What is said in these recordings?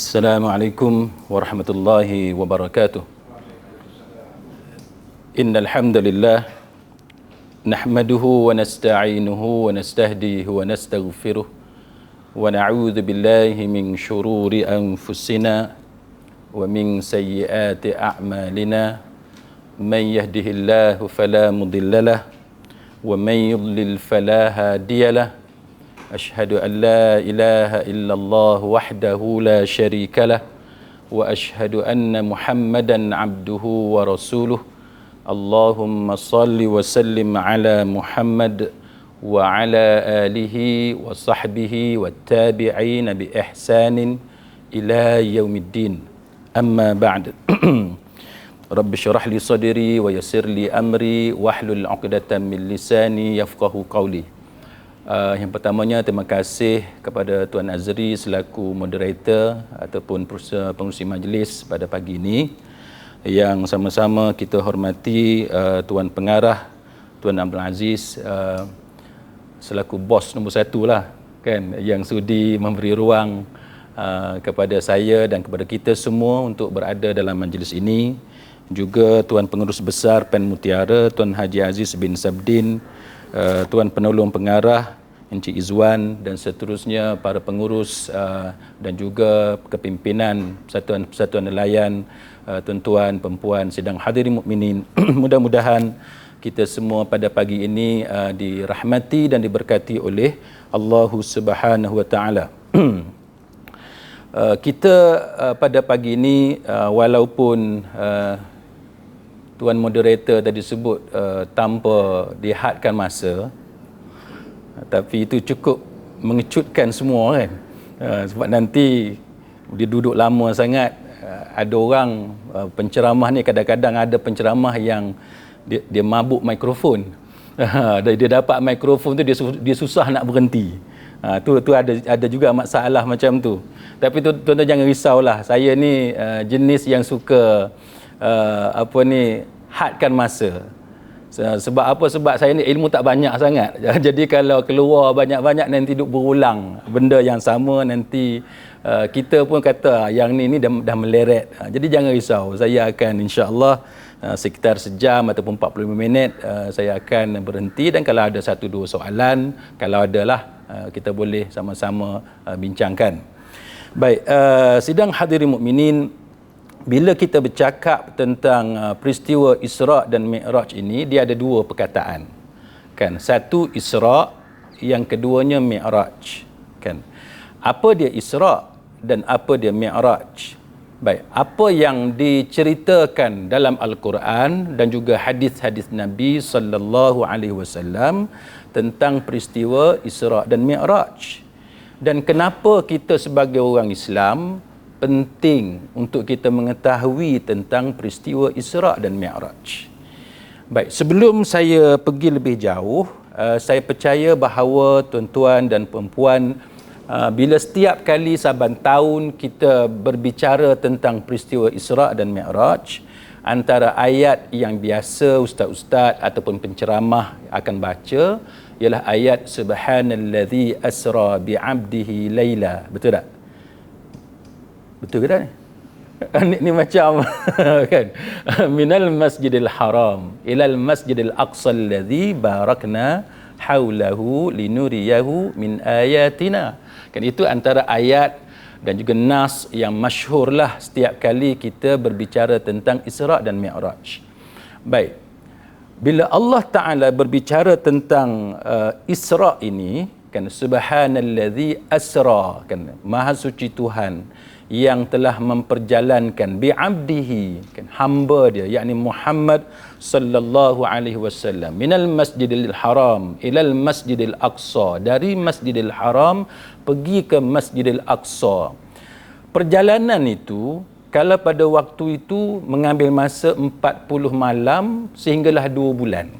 Assalamualaikum warahmatullahi wabarakatuh. Innal hamdalillah nahmaduhu wa nasta'inuhu wa nastahdihi wa nastaghfiruh wa na'udzu billahi min shururi anfusina wa min sayyiati a'malina. Man yahdihillahu fala mudhillalah wa man yudlil fala hadiyalah. أشهد أن لا إله إلا الله وحده لا شريك له وأشهد أن محمدا عبده ورسوله اللهم صل وسلم على محمد وعلى آله وصحبه والتابعين بإحسان إلى يوم الدين أما بعد رب اشرح لي صدري ويسر لي أمري واحلل عقدة من لساني يفقهوا قولي. Yang pertamanya, terima kasih kepada Tuan Azri selaku moderator ataupun pengurusi majlis pada pagi ini. Yang sama-sama kita hormati Tuan Pengarah, Tuan Abdul Aziz selaku bos nombor satu lah, kan, yang sudi memberi ruang kepada saya dan kepada kita semua untuk berada dalam majlis ini. Juga Tuan Pengurus Besar PEN Mutiara, Tuan Haji Aziz bin Sabdin, Tuan Penolong Pengarah Encik Izwan dan seterusnya, para pengurus dan juga kepimpinan persatuan nelayan, tuan-tuan, perempuan, sidang hadirin mukminin. Mudah-mudahan kita semua pada pagi ini dirahmati dan diberkati oleh Allah Subhanahu wa taala. Kita pada pagi ini walaupun tuan moderator tadi sebut tanpa dihadkan masa, tapi itu cukup mengecutkan semua, kan. Sebab nanti dia duduk lama sangat, ada orang penceramah ni, kadang-kadang ada penceramah yang dia mabuk mikrofon. Dia dapat mikrofon tu, dia susah nak berhenti. Tu ada juga masalah macam tu. Tapi tuan-tuan jangan risaulah. Saya ni jenis yang suka hadkan masa. Sebab apa? Sebab saya ni ilmu tak banyak sangat. Jadi kalau keluar banyak-banyak nanti duk berulang benda yang sama, nanti kita pun kata yang ni dah meleret. Jadi jangan risau. Saya akan insya-Allah sekitar sejam ataupun 45 minit saya akan berhenti, dan kalau ada satu dua soalan, kalau adalah kita boleh sama-sama bincangkan. Baik, sidang hadirin mukminin, bila kita bercakap tentang peristiwa Isra' dan Mi'raj ini, dia ada dua perkataan, kan. Satu Isra', yang keduanya Mi'raj, kan. Apa dia Isra' dan apa dia Mi'raj? Baik, apa yang diceritakan dalam Al-Quran dan juga hadis-hadis Nabi sallallahu alaihi wasallam tentang peristiwa Isra' dan Mi'raj, dan kenapa kita sebagai orang Islam penting untuk kita mengetahui tentang peristiwa Isra' dan Mi'raj. Baik, sebelum saya pergi lebih jauh, saya percaya bahawa tuan-tuan dan perempuan, bila setiap kali saban tahun kita berbicara tentang peristiwa Isra' dan Mi'raj, antara ayat yang biasa ustaz-ustaz ataupun penceramah akan baca ialah ayat Subhanallazi asra bi'abdihi laila. Betul tak? Betul ke tak ni? Ni macam kan, minal masjidil haram ilal masjidil aqsa alladhi barakna haulahu linuriyahu min ayatina. Kan itu antara ayat dan juga nas yang masyhur lah setiap kali kita berbicara tentang Isra' dan Mi'raj. Baik, bila Allah Ta'ala berbicara tentang Isra' ini, kan, subhanallazi asra, kan, maha suci Tuhan yang telah memperjalankan bi'abdihi, kan, hamba dia, yakni Muhammad sallallahu alaihi wasallam, minal masjidil haram ilal masjidil aqsa, dari masjidil haram pergi ke masjidil aqsa. Perjalanan itu, kalau pada waktu itu mengambil masa 40 malam sehinggalah 2 bulan.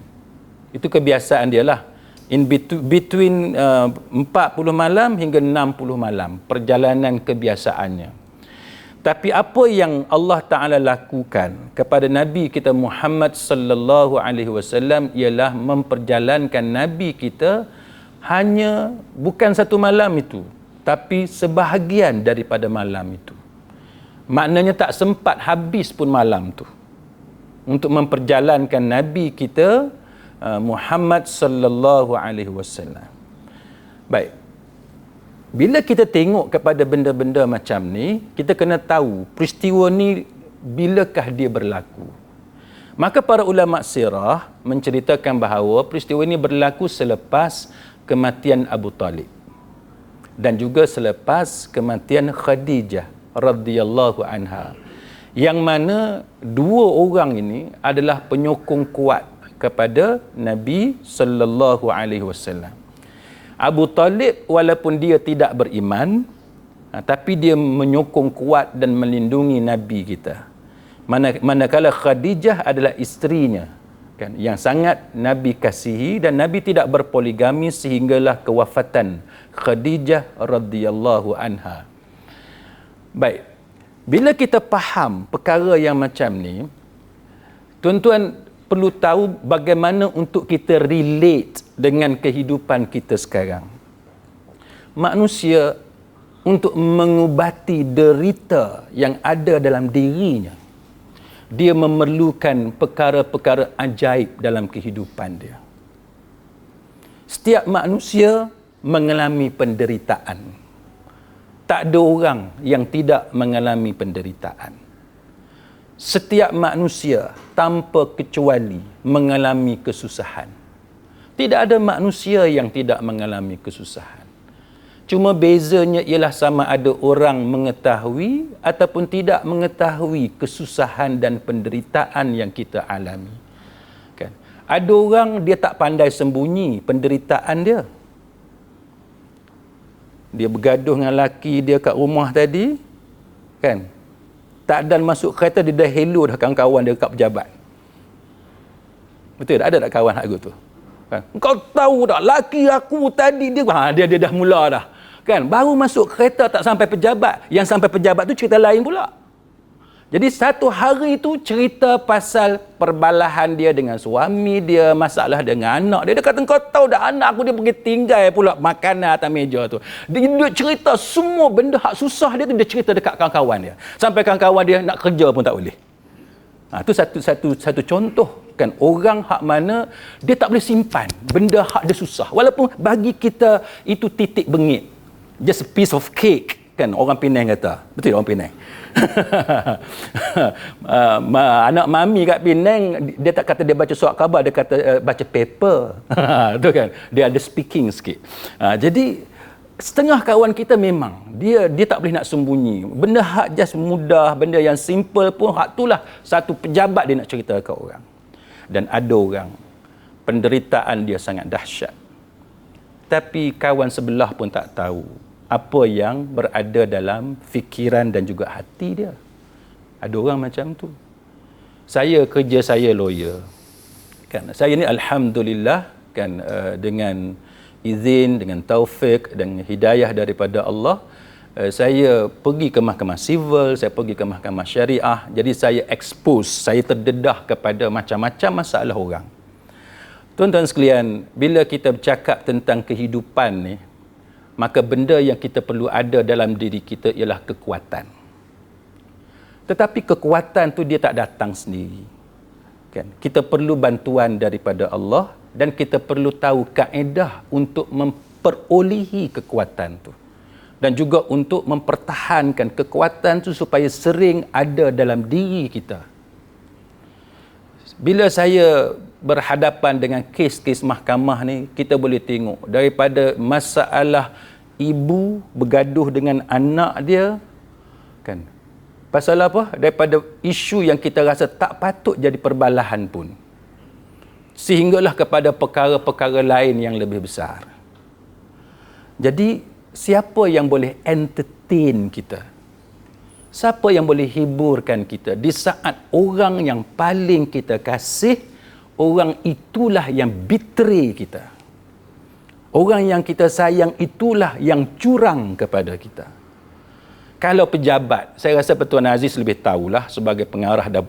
Itu kebiasaan dia lah. In between 40 malam hingga 60 malam perjalanan kebiasaannya. Tapi apa yang Allah Ta'ala lakukan kepada Nabi kita Muhammad sallallahu alaihi wasallam ialah memperjalankan Nabi kita hanya bukan satu malam itu, tapi sebahagian daripada malam itu. Maknanya tak sempat habis pun malam tu untuk memperjalankan Nabi kita Muhammad sallallahu alaihi wasallam. Baik. Bila kita tengok kepada benda-benda macam ni, kita kena tahu peristiwa ni bilakah dia berlaku. Maka para ulama sirah menceritakan bahawa peristiwa ini berlaku selepas kematian Abu Talib dan juga selepas kematian Khadijah radhiyallahu anha, yang mana dua orang ini adalah penyokong kuat kepada Nabi sallallahu alaihi wasallam. Abu Talib walaupun dia tidak beriman, tapi dia menyokong kuat dan melindungi Nabi kita. Manakala Khadijah adalah isterinya, kan, yang sangat Nabi kasihi, dan Nabi tidak berpoligami sehinggalah kewafatan Khadijah radhiyallahu anha. Baik, bila kita faham perkara yang macam ni, tuan-tuan perlu tahu bagaimana untuk kita relate dengan kehidupan kita sekarang. Manusia untuk mengubati derita yang ada dalam dirinya, dia memerlukan perkara-perkara ajaib dalam kehidupan dia. Setiap manusia mengalami penderitaan. Tak ada orang yang tidak mengalami penderitaan. Setiap manusia tanpa kecuali mengalami kesusahan. Tidak ada manusia yang tidak mengalami kesusahan. Cuma bezanya ialah sama ada orang mengetahui ataupun tidak mengetahui kesusahan dan penderitaan yang kita alami. Kan? Ada orang dia tak pandai sembunyi penderitaan dia. Dia bergaduh dengan lelaki dia kat rumah tadi, kan? Tak ada masuk kereta, dia dah hello dah kawan-kawan dia kat pejabat. Betul tak? Ada tak kawan hak tu? Kan? Kau tahu tak, laki aku tadi dia dah mula dah. Kan? Baru masuk kereta tak sampai pejabat. Yang sampai pejabat tu cerita lain pula. Jadi satu hari tu cerita pasal perbalahan dia dengan suami dia, masalah dengan anak dia. Dia kata, kau tahu dah anak aku dia pergi tinggal pula makanan atas meja tu. Dia cerita semua benda hak susah dia tu, dia cerita dekat kawan-kawan dia. Sampai kawan-kawan dia nak kerja pun tak boleh. Itu satu contoh, kan, orang hak mana dia tak boleh simpan benda hak dia susah. Walaupun bagi kita itu titik bengit. Just a piece of cake. Kan, orang Penang kata. Betul orang Penang. Anak mami kat Penang, dia tak kata dia baca surat khabar, dia kata baca paper. Tu kan, dia ada speaking sikit. Jadi setengah kawan kita memang dia tak boleh nak sembunyi benda hak just mudah, benda yang simple pun hak itulah satu pejabat dia nak cerita ke orang. Dan ada orang penderitaan dia sangat dahsyat, tapi kawan sebelah pun tak tahu apa yang berada dalam fikiran dan juga hati dia. Ada orang macam tu. Kerja saya lawyer. Kan, saya ni alhamdulillah, kan, dengan izin, dengan taufik dan hidayah daripada Allah, saya pergi ke mahkamah sivil, saya pergi ke mahkamah syariah. Jadi saya expose, saya terdedah kepada macam-macam masalah orang. Tuan-tuan sekalian, bila kita bercakap tentang kehidupan ni, maka benda yang kita perlu ada dalam diri kita ialah kekuatan. Tetapi kekuatan tu dia tak datang sendiri. Kan? Kita perlu bantuan daripada Allah dan kita perlu tahu kaedah untuk memperolehi kekuatan tu. Dan juga untuk mempertahankan kekuatan tu supaya sering ada dalam diri kita. Bila saya berhadapan dengan kes-kes mahkamah ni, kita boleh tengok daripada masalah ibu bergaduh dengan anak dia, kan, pasal apa? Daripada isu yang kita rasa tak patut jadi perbalahan pun, sehinggalah kepada perkara-perkara lain yang lebih besar. Jadi siapa yang boleh entertain kita? Siapa yang boleh hiburkan kita di saat orang yang paling kita kasih, orang itulah yang betray kita. Orang yang kita sayang itulah yang curang kepada kita. Kalau pejabat, saya rasa Pertuan Aziz lebih tahulah, sebagai pengarah dah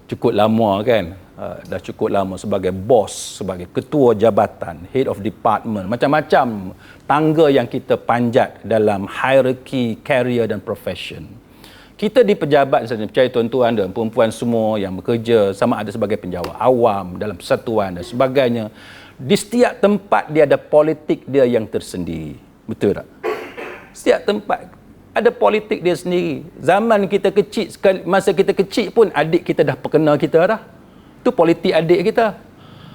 cukup lama, kan. Dah cukup lama sebagai bos, sebagai ketua jabatan, head of department, macam-macam tangga yang kita panjat dalam hierarchy, career dan profession. Kita di pejabat misalnya, percaya tuan-tuan dan perempuan semua yang bekerja sama ada sebagai penjawat awam dalam persatuan dan sebagainya. Di setiap tempat dia ada politik dia yang tersendiri. Betul tak? Setiap tempat ada politik dia sendiri. Zaman kita kecil, masa kita kecil pun adik kita dah perkenal kita dah. Tu politik adik kita.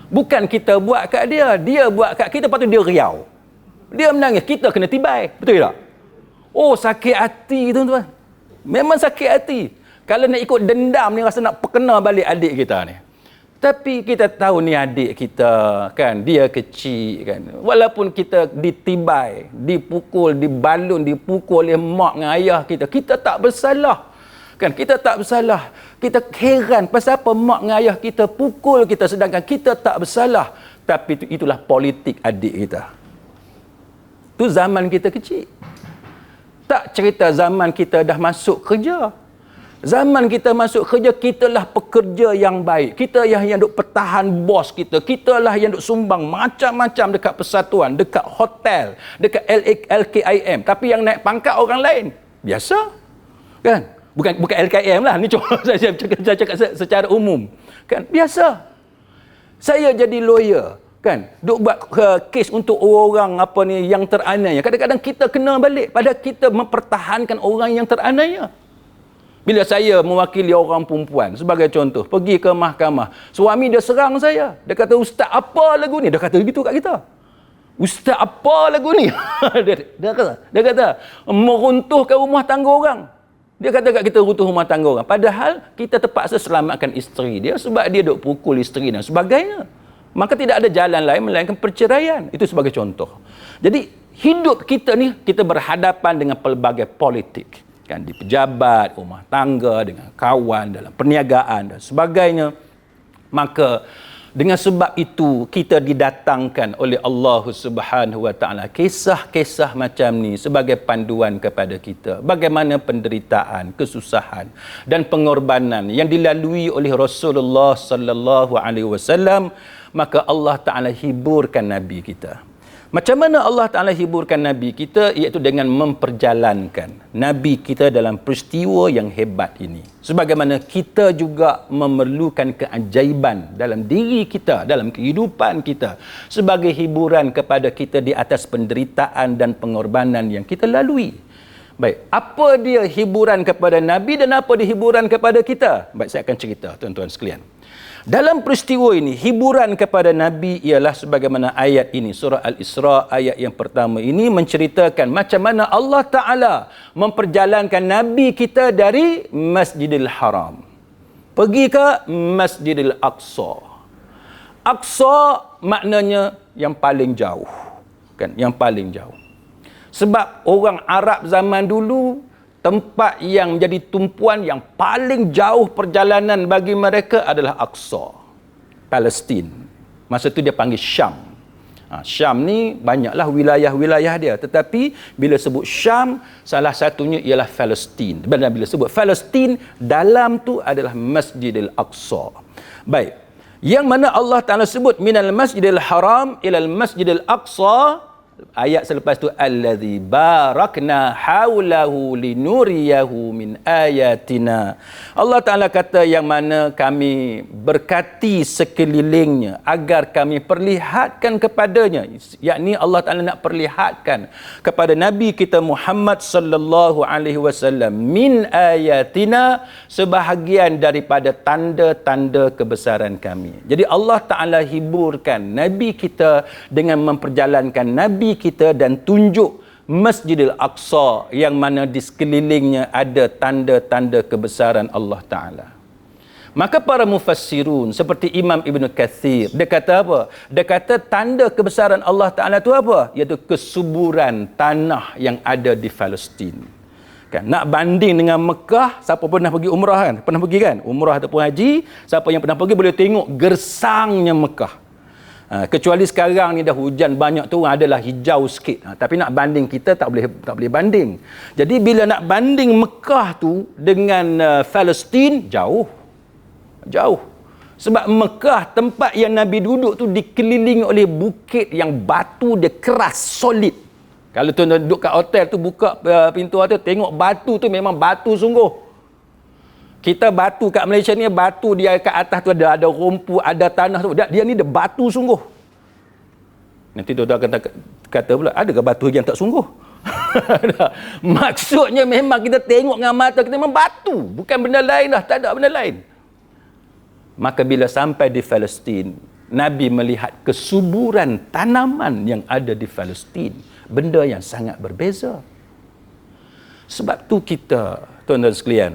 Bukan kita buat kat dia, dia buat kat kita, lepas tu dia riau. Dia menangis, kita kena tibai. Betul tak? Oh, sakit hati tuan-tuan. Memang sakit hati. Kalau nak ikut dendam ni, rasa nak perkenal balik adik kita ni. Tapi kita tahu ni adik kita kan, dia kecil kan. Walaupun kita ditibai, dipukul, dibalun, dipukul oleh mak dengan ayah kita, kita tak bersalah. Kan, kita tak bersalah. Kita heran pasal apa mak dengan ayah kita pukul kita sedangkan kita tak bersalah. Tapi itulah politik adik kita. Tu zaman kita kecil. Tak cerita zaman kita dah masuk kerja. Zaman kita masuk kerja, kitalah pekerja yang baik. Kita yang duk pertahan bos kita. Kitalah yang duk sumbang macam-macam dekat persatuan, dekat hotel, dekat LKIM. Tapi yang naik pangkat orang lain. Biasa. Kan? Bukan LKIM lah. Ni cuma saya cakap secara umum. Kan? Biasa. Saya jadi lawyer. Kan, duk buat kes untuk orang apa ni yang teraniaya. Kadang-kadang kita kena balik pada kita mempertahankan orang yang teraniaya. Bila saya mewakili orang perempuan, sebagai contoh, pergi ke mahkamah, suami dia serang saya. Dia kata, "Ustaz, apa lagu ni?" Dia kata begitu kat kita. "Ustaz, apa lagu ni?" dia kata, "Meruntuhkan rumah tangga orang." Dia kata kat kita runtuh rumah tangga orang. Padahal kita terpaksa selamatkan isteri dia sebab dia duk pukul isteri dan sebagainya. Maka tidak ada jalan lain melainkan perceraian. Itu sebagai contoh. Jadi hidup kita ni, kita berhadapan dengan pelbagai politik. Kan, di pejabat, rumah tangga, dengan kawan, dalam perniagaan dan sebagainya. Maka dengan sebab itu kita didatangkan oleh Allah Subhanahu Wa Taala kisah-kisah macam ni sebagai panduan kepada kita. Bagaimana penderitaan, kesusahan dan pengorbanan yang dilalui oleh Rasulullah sallallahu alaihi wasallam, maka Allah Taala hiburkan nabi kita. Macam mana Allah Ta'ala hiburkan Nabi kita? Iaitu dengan memperjalankan Nabi kita dalam peristiwa yang hebat ini. Sebagaimana kita juga memerlukan keajaiban dalam diri kita, dalam kehidupan kita, sebagai hiburan kepada kita di atas penderitaan dan pengorbanan yang kita lalui. Baik, apa dia hiburan kepada Nabi dan apa dia hiburan kepada kita? Baik, saya akan cerita tuan-tuan sekalian. Dalam peristiwa ini, hiburan kepada Nabi ialah sebagaimana ayat ini, surah Al-Isra ayat yang pertama ini menceritakan macam mana Allah Ta'ala memperjalankan Nabi kita dari Masjidil Haram pergi ke Masjidil Aqsa. Aqsa maknanya yang paling jauh. Kan? Yang paling jauh. Sebab orang Arab zaman dulu, tempat yang menjadi tumpuan yang paling jauh perjalanan bagi mereka adalah Aqsa, Palestin. Masa tu dia panggil Syam. Syam ni banyaklah wilayah-wilayah dia. Tetapi bila sebut Syam, salah satunya ialah Palestin. Bila sebut Palestin, dalam tu adalah Masjidil Aqsa. Baik. Yang mana Allah Ta'ala sebut minal Masjidil Haram ilal Masjidil Aqsa. Ayat selepas tu allazi barakna haulahu linuriyahu min ayatina. Allah Taala kata yang mana kami berkati sekelilingnya agar kami perlihatkan kepadanya, yakni Allah Taala nak perlihatkan kepada Nabi kita Muhammad sallallahu alaihi wasallam min ayatina, sebahagian daripada tanda-tanda kebesaran kami. Jadi Allah Taala hiburkan Nabi kita dengan memperjalankan Nabi kita dan tunjuk Masjidil Aqsa yang mana di sekelilingnya ada tanda-tanda kebesaran Allah Ta'ala. Maka para mufassirun seperti Imam Ibn Kathir, dia kata apa? Dia kata tanda kebesaran Allah Ta'ala itu apa? Iaitu kesuburan tanah yang ada di Palestin. Kan? Nak banding dengan Mekah, siapa pernah pergi umrah kan? Pernah pergi kan? Umrah ataupun haji, siapa yang pernah pergi boleh tengok gersangnya Mekah. Kecuali sekarang ni dah hujan banyak tu adalah hijau sikit. Tapi nak banding kita tak boleh banding. Jadi bila nak banding Mekah tu dengan Palestin, jauh. Sebab Mekah, tempat yang Nabi duduk tu dikelilingi oleh bukit yang batu dia keras, solid. Kalau tuan duduk kat hotel tu, buka pintu hotel, tengok batu tu memang batu sungguh. Kita batu kat Malaysia ni, batu dia kat atas tu ada rumput, ada tanah tu. Dia ni dia batu sungguh. Nanti tuan-tuan akan kata pula, adakah batu yang tak sungguh? Maksudnya memang kita tengok dengan mata kita memang batu, bukan benda lain lah, tak ada benda lain. Maka bila sampai di Palestin, Nabi melihat kesuburan tanaman yang ada di Palestin, benda yang sangat berbeza. Sebab tu kita, tuan-tuan sekalian,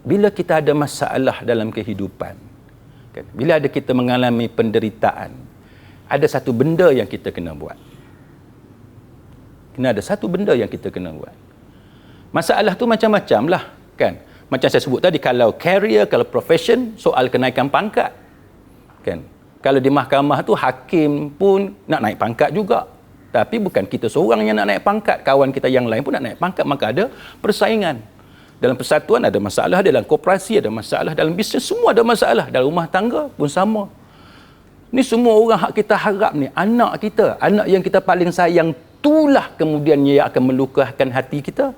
bila kita ada masalah dalam kehidupan, kan, bila ada kita mengalami penderitaan, ada satu benda yang kita kena buat. Ada satu benda yang kita kena buat. Masalah tu macam-macam lah, kan. Macam saya sebut tadi, kalau career, kalau profession, soal kenaikan pangkat, kan. Kalau di mahkamah tu hakim pun nak naik pangkat juga. Tapi bukan kita seorang yang nak naik pangkat, kawan kita yang lain pun nak naik pangkat, maka ada persaingan. Dalam persatuan ada masalah, dalam koperasi ada masalah, dalam bisnes semua ada masalah, dalam rumah tangga pun sama. Ni semua orang hak kita harap ni, anak kita, anak yang kita paling sayang, itulah kemudian yang akan melukakan hati kita.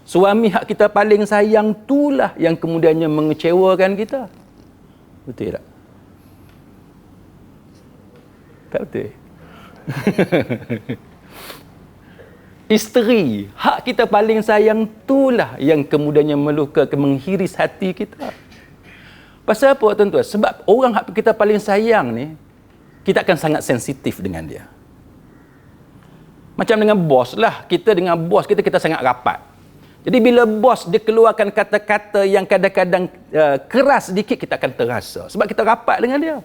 Suami hak kita paling sayang, itulah yang kemudiannya mengecewakan kita. Betul tak? Tak betul. Isteri, hak kita paling sayang, itulah yang kemudiannya melukakan, menghiris hati kita. Pasal apa, tuan-tuan? Sebab orang hak kita paling sayang ni, kita akan sangat sensitif dengan dia. Macam dengan bos lah, kita dengan bos kita sangat rapat. Jadi bila bos dia keluarkan kata-kata yang kadang-kadang keras sedikit, kita akan terasa. Sebab kita rapat dengan dia.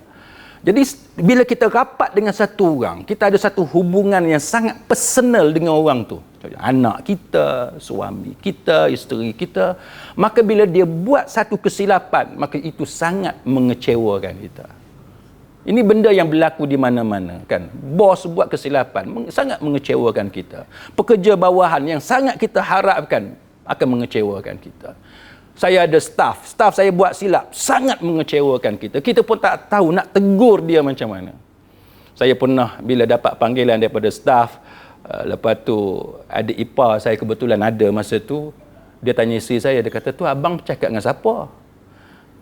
Jadi bila kita rapat dengan satu orang, kita ada satu hubungan yang sangat personal dengan orang tu. Anak kita, suami kita, isteri kita. Maka bila dia buat satu kesilapan, maka itu sangat mengecewakan kita. Ini benda yang berlaku di mana-mana, kan. Bos buat kesilapan, sangat mengecewakan kita. Pekerja bawahan yang sangat kita harapkan akan mengecewakan kita. Saya ada staff saya buat silap, sangat mengecewakan kita. Kita pun tak tahu nak tegur dia macam mana. Saya pernah bila dapat panggilan daripada staff, lepas tu adik ipar saya kebetulan ada masa tu, dia tanya isteri saya, dia kata, "Tu abang bercakap dengan siapa?"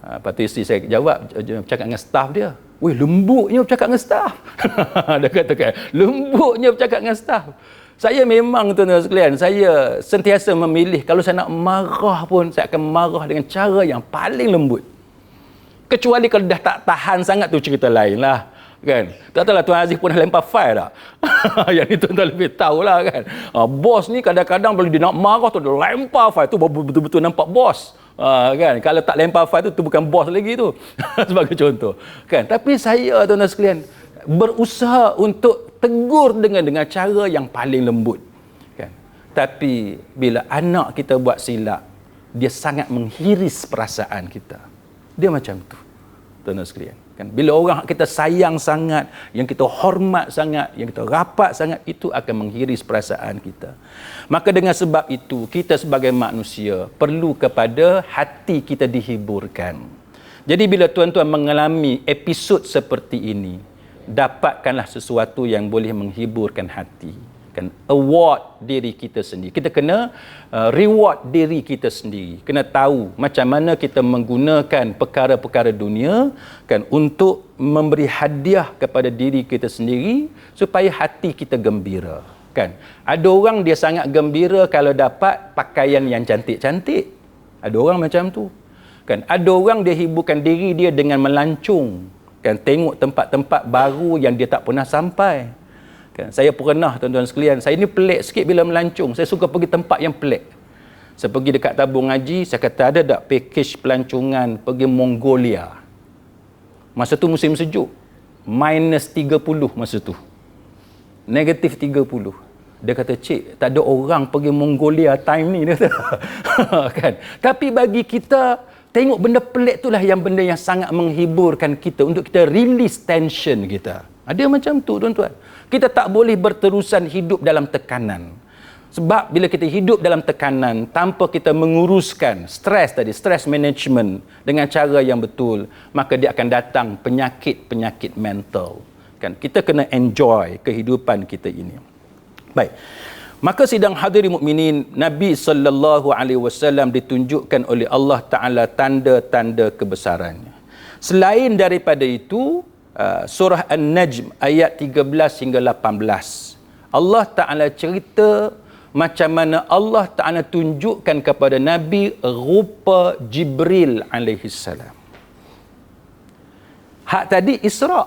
Lepas tu isteri saya jawab, bercakap dengan staff dia. "Weh, lembutnya bercakap dengan staff." Dia katakan, lembutnya bercakap dengan staff. Saya memang, tuan-tuan sekalian, saya sentiasa memilih, kalau saya nak marah pun, saya akan marah dengan cara yang paling lembut. Kecuali kalau dah tak tahan sangat, tu cerita lain lah. Kan? Tak tahulah Tuan Aziz pun dah lempar file tak? Yang ni tuan-tuan lebih tahulah, kan. Bos ni kadang-kadang bila dia nak marah tu, dia lempar file tu, betul-betul nampak bos. Kan? Kalau tak lempar file tu bukan bos lagi tu. Sebagai contoh. Kan? Tapi saya, tuan-tuan sekalian, berusaha untuk tegur dengan cara yang paling lembut, kan. Tapi bila anak kita buat silap, dia sangat menghiris perasaan kita. Dia macam tu, tuan-tuan sekalian, kan. Bila orang kita sayang sangat, yang kita hormat sangat, yang kita rapat sangat, itu akan menghiris perasaan kita. Maka dengan sebab itu, kita sebagai manusia perlu kepada hati kita dihiburkan. Jadi bila tuan-tuan mengalami episod seperti ini, dapatkanlah sesuatu yang boleh menghiburkan hati, kan. Award diri kita sendiri. Kita kena reward diri kita sendiri. Kena tahu macam mana kita menggunakan perkara-perkara dunia, kan, untuk memberi hadiah kepada diri kita sendiri supaya hati kita gembira, kan. Ada orang dia sangat gembira kalau dapat pakaian yang cantik-cantik. Ada orang macam tu, kan. Ada orang dia hiburkan diri dia dengan melancong, kan, tengok tempat-tempat baru yang dia tak pernah sampai, kan. Saya pernah, tuan-tuan sekalian, saya ni pelik sikit bila melancong. Saya suka pergi tempat yang pelik. Saya pergi dekat tabung haji, saya kata, ada tak package pelancongan pergi Mongolia? Masa tu musim sejuk, -30 masa tu, -30. Dia kata, "Cik, tak ada orang pergi Mongolia time ni," dia kata. Kan? Tapi bagi kita, tengok benda pelik itulah yang benda yang sangat menghiburkan kita, untuk kita release tension kita. Ada macam tu, tuan-tuan. Kita tak boleh berterusan hidup dalam tekanan. Sebab bila kita hidup dalam tekanan tanpa kita menguruskan stres tadi, stress management dengan cara yang betul, maka dia akan datang penyakit-penyakit mental. Kan? Kita kena enjoy kehidupan kita ini. Baik. Maka sidang hadirin mukminin, Nabi sallallahu alaihi wasallam ditunjukkan oleh Allah Taala tanda-tanda kebesarannya. Selain daripada itu, surah An-Najm ayat 13 hingga 18. Allah Taala cerita macam mana Allah Taala tunjukkan kepada Nabi rupa Jibril alaihi salam. Hak tadi Isra'.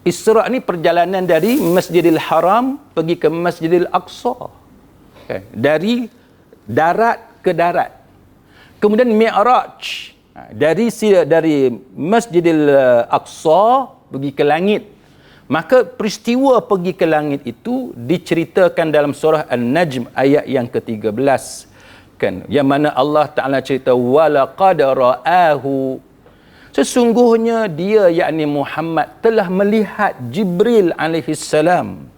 Isra' ni perjalanan dari Masjidil Haram pergi ke Masjidil Aqsa. Dari darat ke darat. Kemudian Mi'raj, dari Masjidil Aqsa pergi ke langit. Maka peristiwa pergi ke langit itu diceritakan dalam surah An-Najm ayat yang ke-13, kan, yang mana Allah Taala cerita walaqad ra'ahu, sesungguhnya dia, yakni Muhammad, telah melihat Jibril alaihi salam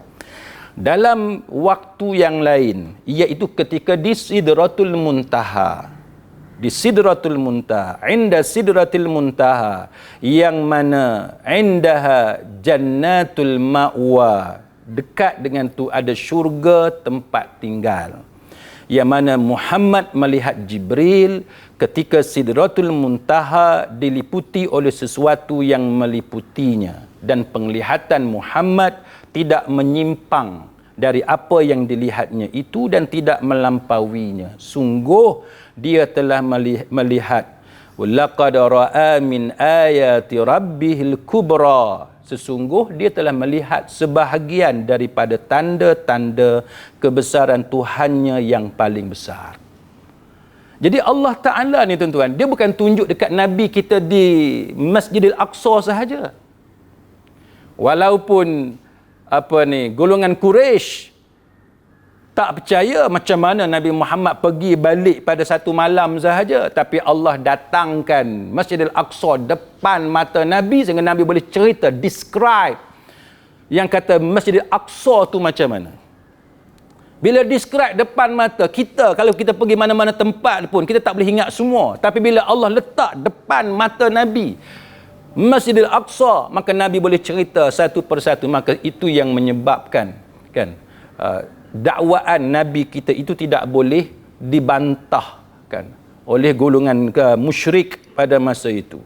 dalam waktu yang lain, iaitu ketika di Sidratul Muntaha. Di Sidratul Muntaha, inda Sidratul Muntaha, yang mana indaha Jannatul Ma'wa, dekat dengan tu ada syurga tempat tinggal. Yang mana Muhammad melihat Jibril ketika Sidratul Muntaha diliputi oleh sesuatu yang meliputinya, dan penglihatan Muhammad tidak menyimpang dari apa yang dilihatnya itu dan tidak melampauinya. Sungguh dia telah melihat laqad ra'a min ayati rabbihil kubra, sesungguh dia telah melihat sebahagian daripada tanda-tanda kebesaran Tuhannya yang paling besar. Jadi Allah Ta'ala ni tuan-tuan, dia bukan tunjuk dekat Nabi kita di Masjidil Aqsa sahaja. Walaupun golongan Quraisy tak percaya macam mana Nabi Muhammad pergi balik pada satu malam sahaja, tapi Allah datangkan Masjidil Aqsa depan mata Nabi sehingga Nabi boleh cerita, describe yang kata Masjidil Aqsa tu macam mana. Bila describe depan mata kita, kalau kita pergi mana-mana tempat pun kita tak boleh ingat semua, tapi bila Allah letak depan mata Nabi Masjidil Aqsa, maka Nabi boleh cerita satu persatu. Maka itu yang menyebabkan, kan, dakwaan Nabi kita itu tidak boleh dibantah, kan, oleh golongan musyrik pada masa itu.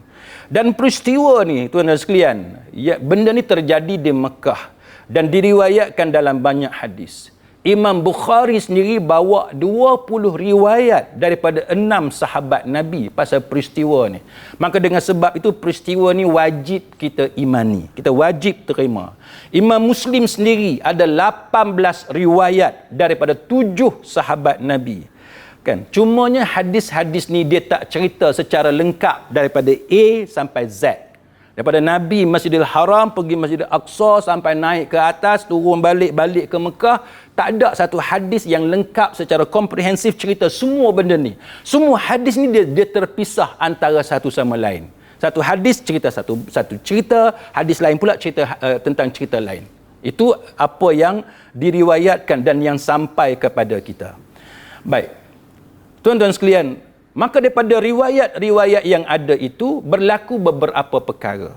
Dan peristiwa ni tuan-tuan sekalian, benda ni terjadi di Mekah dan diriwayatkan dalam banyak hadis. Imam Bukhari sendiri bawa 20 riwayat daripada 6 sahabat Nabi pasal peristiwa ni. Maka dengan sebab itu peristiwa ni wajib kita imani. Kita wajib terima. Imam Muslim sendiri ada 18 riwayat daripada 7 sahabat Nabi. Kan? Cumanya hadis-hadis ni dia tak cerita secara lengkap daripada A sampai Z. Daripada Nabi Masjidil Haram pergi Masjidil Aqsa sampai naik ke atas, turun balik ke Mekah, tak ada satu hadis yang lengkap secara komprehensif cerita semua benda ni. Semua hadis ni dia terpisah antara satu sama lain. Satu hadis cerita satu cerita, hadis lain pula cerita tentang cerita lain. Itu apa yang diriwayatkan dan yang sampai kepada kita. Baik. Tuan-tuan sekalian, maka daripada riwayat-riwayat yang ada itu berlaku beberapa perkara.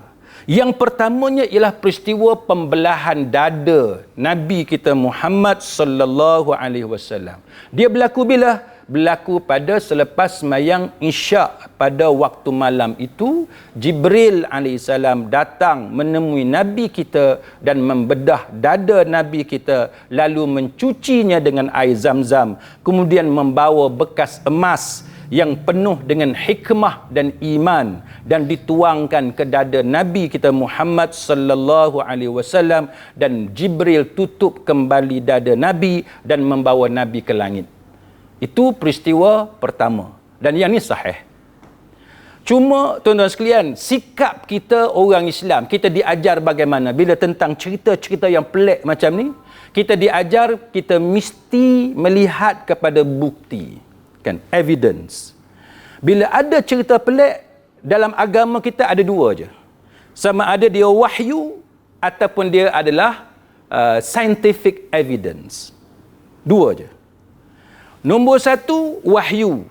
Yang pertamanya ialah peristiwa pembelahan dada Nabi kita Muhammad sallallahu alaihi wasallam. Dia berlaku bila? Berlaku pada selepas sembahyang Isyak pada waktu malam itu. Jibril alaihissalam datang menemui Nabi kita dan membedah dada Nabi kita, lalu mencucinya dengan air Zam-Zam, kemudian membawa bekas emas yang penuh dengan hikmah dan iman dan dituangkan ke dada Nabi kita Muhammad sallallahu alaihi wasallam, dan Jibril tutup kembali dada Nabi dan membawa Nabi ke langit. Itu peristiwa pertama dan yang ni sahih. Cuma tuan-tuan sekalian, sikap kita orang Islam, kita diajar bagaimana bila tentang cerita-cerita yang pelik macam ni, kita diajar kita mesti melihat kepada bukti, kan, evidence. Bila ada cerita pelik dalam agama kita ada dua je. Sama ada dia wahyu ataupun dia adalah scientific evidence. Dua je. Nombor satu, wahyu.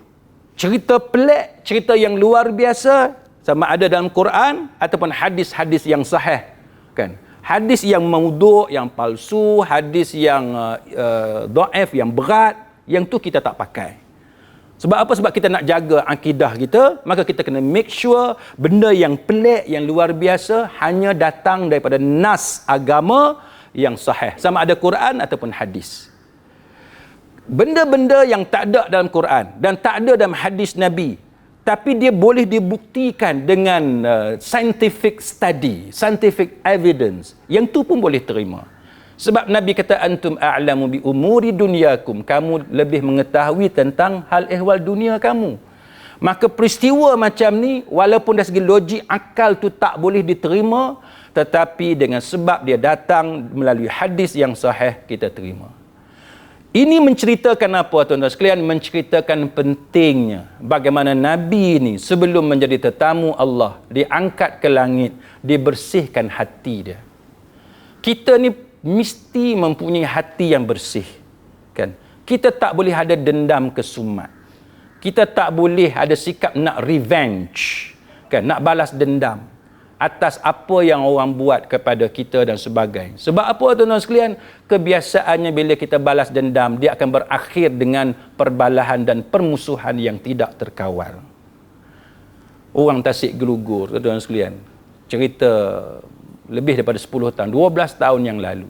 Cerita pelik, cerita yang luar biasa, sama ada dalam Quran ataupun hadis-hadis yang sahih, kan. Hadis yang maudhu', yang palsu, hadis yang dhaif, yang berat, yang tu kita tak pakai. Sebab apa? Sebab kita nak jaga akidah kita, maka kita kena make sure benda yang pelik, yang luar biasa hanya datang daripada nas agama yang sahih, sama ada Quran ataupun hadis. Benda-benda yang tak ada dalam Quran dan tak ada dalam hadis Nabi, tapi dia boleh dibuktikan dengan scientific study, scientific evidence, yang tu pun boleh terima. Sebab Nabi kata, antum a'lamu bi umuri dunyakum, kamu lebih mengetahui tentang hal ehwal dunia kamu. Maka peristiwa macam ni, walaupun dari segi logik akal tu tak boleh diterima, tetapi dengan sebab dia datang melalui hadis yang sahih, kita terima. Ini menceritakan apa, tuan-tuan sekalian? Menceritakan pentingnya bagaimana Nabi ini sebelum menjadi tetamu Allah, diangkat ke langit, dibersihkan hati dia. Kita ni mesti mempunyai hati yang bersih, kan? Kita tak boleh ada dendam kesumat. Kita tak boleh ada sikap nak revenge, kan? Nak balas dendam atas apa yang orang buat kepada kita dan sebagainya. Sebab apa, tuan-tuan sekalian? Kebiasaannya bila kita balas dendam, dia akan berakhir dengan perbalahan dan permusuhan yang tidak terkawal. Orang Tasik Gelugur, tuan-tuan sekalian, cerita lebih daripada 10 tahun, 12 tahun yang lalu,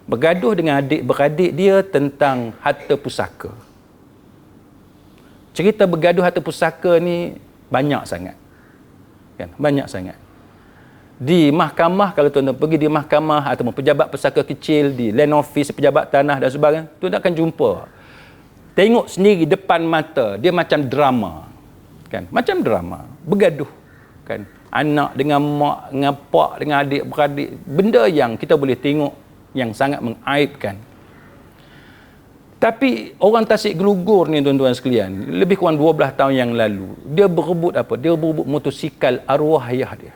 bergaduh dengan adik-beradik dia tentang harta pusaka. Cerita bergaduh harta pusaka ni banyak sangat, kan? Banyak sangat. Di mahkamah, kalau tuan-tuan pergi di mahkamah ataupun pejabat pusaka kecil, di land office, pejabat tanah dan sebagainya, tuan-tuan akan jumpa. Tengok sendiri depan mata, dia macam drama, kan? Macam drama, bergaduh, kan? Anak dengan mak, dengan pak, dengan adik-beradik, benda yang kita boleh tengok yang sangat mengaibkan. Tapi orang Tasik Gelugur ni, tuan-tuan sekalian, lebih kurang 12 tahun yang lalu, dia berebut apa? Dia berebut motosikal arwah ayah dia.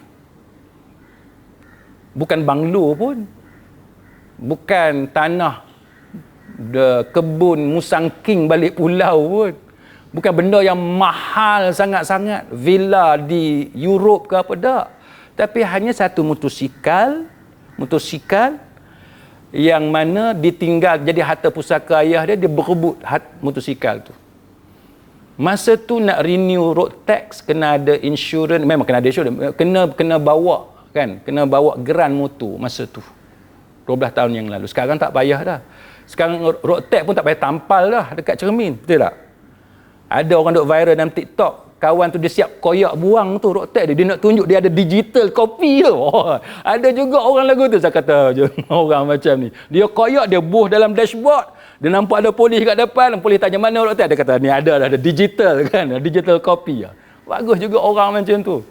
Bukan banglo pun, bukan tanah kebun Musang King balik pulau pun, bukan benda yang mahal sangat-sangat, villa di Europe ke apa, tak. Tapi hanya satu motosikal yang mana ditinggal jadi harta pusaka ayah dia, dia berebut motosikal tu. Masa tu nak renew road tax, kena ada insurans, memang kena ada insurans, kena bawa, kan, kena bawa geran motor masa tu. 12 tahun yang lalu. Sekarang tak payah dah. Sekarang road tax pun tak payah tampal dah dekat cermin, betul tak? Ada orang duk viral dalam TikTok, kawan tu dia siap koyak buang tu road tax dia nak tunjuk dia ada digital copy tu. Oh, ada juga orang lagu tu, saya kata je orang macam ni. Dia koyak, dia buh dalam dashboard, dia nampak ada polis kat depan, polis tanya mana road tax, dia kata ni ada digital, kan, digital copy. Bagus juga orang macam tu.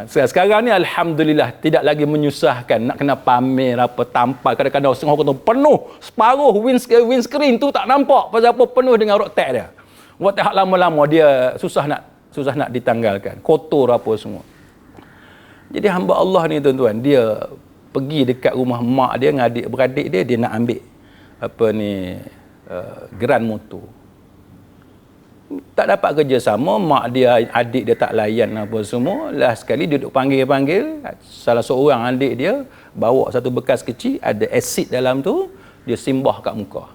Sekarang ni alhamdulillah tidak lagi menyusahkan nak kena pamer apa, tampal. Kadang-kadang setengah orang tu penuh, separuh windscreen tu tak nampak pasal apa, penuh dengan road tax dia. Road tax lama-lama dia susah nak ditanggalkan, kotor apa semua. Jadi hamba Allah ni, tuan-tuan, dia pergi dekat rumah mak dia dengan adik-beradik dia nak ambil geran motor. Tak dapat kerjasama, mak dia, adik dia tak layan apa semua. Last sekali dia duduk panggil-panggil, salah seorang adik dia bawa satu bekas kecil, ada asid dalam tu, dia simbah kat muka.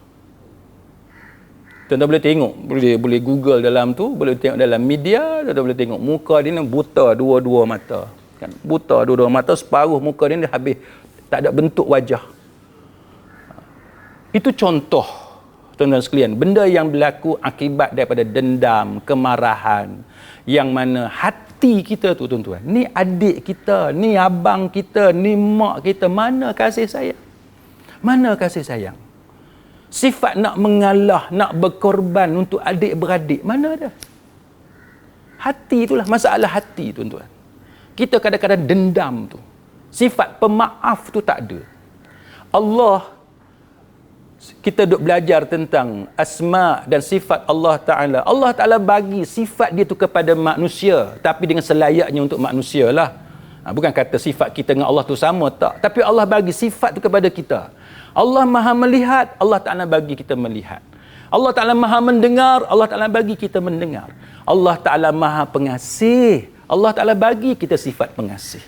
Tuan-tuan boleh tengok, boleh Google dalam tu, boleh tengok dalam media, tuan-tuan boleh tengok muka dia ni buta dua-dua mata, kan? Buta dua-dua mata, separuh muka dia habis, tak ada bentuk wajah. Itu contoh, tuan-tuan sekalian, benda yang berlaku akibat daripada dendam, kemarahan, yang mana hati kita tu, tuan-tuan, ni adik kita, ni abang kita, ni mak kita, mana kasih sayang? Mana kasih sayang? Sifat nak mengalah, nak berkorban untuk adik-beradik, mana ada? Hati itulah masalah hati, tuan-tuan. Kita kadang-kadang dendam tu. Sifat pemaaf tu tak ada. Kita duk belajar tentang asma dan sifat Allah Ta'ala. Allah Ta'ala bagi sifat dia tu kepada manusia, tapi dengan selayaknya untuk manusia lah. Bukan kata sifat kita dengan Allah tu sama, tak. Tapi Allah bagi sifat tu kepada kita. Allah Maha melihat, Allah Ta'ala bagi kita melihat. Allah Ta'ala Maha mendengar, Allah Ta'ala bagi kita mendengar. Allah Ta'ala Maha pengasih, Allah Ta'ala bagi kita sifat pengasih.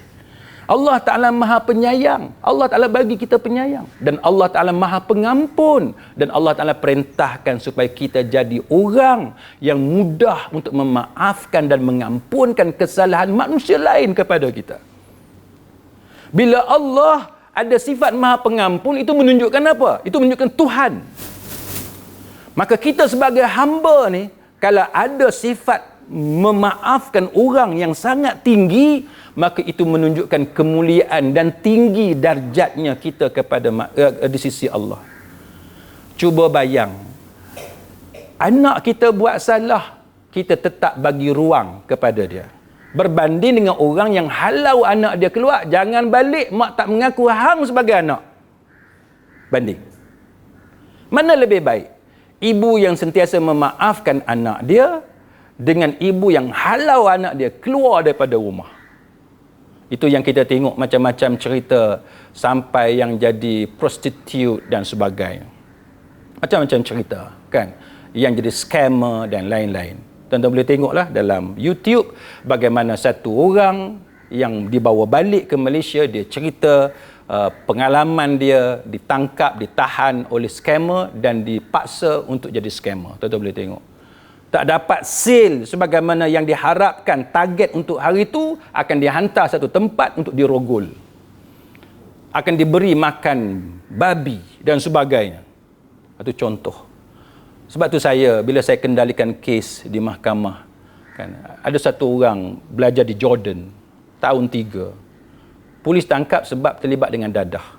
Allah Ta'ala maha penyayang. Allah Ta'ala bagi kita penyayang. Dan Allah Ta'ala maha pengampun. Dan Allah Ta'ala perintahkan supaya kita jadi orang yang mudah untuk memaafkan dan mengampunkan kesalahan manusia lain kepada kita. Bila Allah ada sifat maha pengampun, itu menunjukkan apa? Itu menunjukkan Tuhan. Maka kita sebagai hamba ni, kalau ada sifat memaafkan orang yang sangat tinggi, maka itu menunjukkan kemuliaan dan tinggi darjatnya kita kepada di sisi Allah. Cuba bayang, anak kita buat salah, kita tetap bagi ruang kepada dia. Berbanding dengan orang yang halau anak dia keluar, jangan balik, mak tak mengaku hang sebagai anak. Banding. Mana lebih baik? Ibu yang sentiasa memaafkan anak dia dengan ibu yang halau anak dia keluar daripada rumah. Itu yang kita tengok macam-macam cerita, sampai yang jadi prostitute dan sebagainya. Macam-macam cerita, kan? Yang jadi scammer dan lain-lain. Tuan-tuan boleh tengoklah dalam YouTube bagaimana satu orang yang dibawa balik ke Malaysia, dia cerita pengalaman dia ditangkap, ditahan oleh scammer dan dipaksa untuk jadi scammer. Tuan-tuan boleh tengok. Tak dapat sale sebagaimana yang diharapkan, target untuk hari itu akan dihantar satu tempat untuk dirogol. Akan diberi makan babi dan sebagainya. Itu contoh. Sebab tu saya, bila saya kendalikan kes di mahkamah, kan, ada satu orang belajar di Jordan, tahun 3. Polis tangkap sebab terlibat dengan dadah.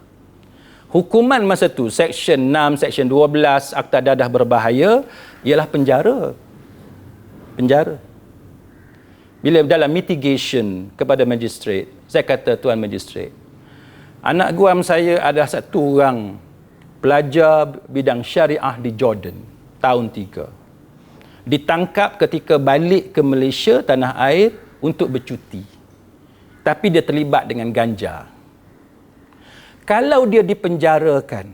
Hukuman masa tu, Section 6, Section 12, Akta Dadah Berbahaya, ialah penjara. Penjara. Bila dalam mitigation kepada magistrate, saya kata, Tuan Magistrate, anak guam saya adalah satu orang pelajar bidang syariah di Jordan, tahun 3. Ditangkap ketika balik ke Malaysia, tanah air, untuk bercuti. Tapi dia terlibat dengan ganja. Kalau dia dipenjarakan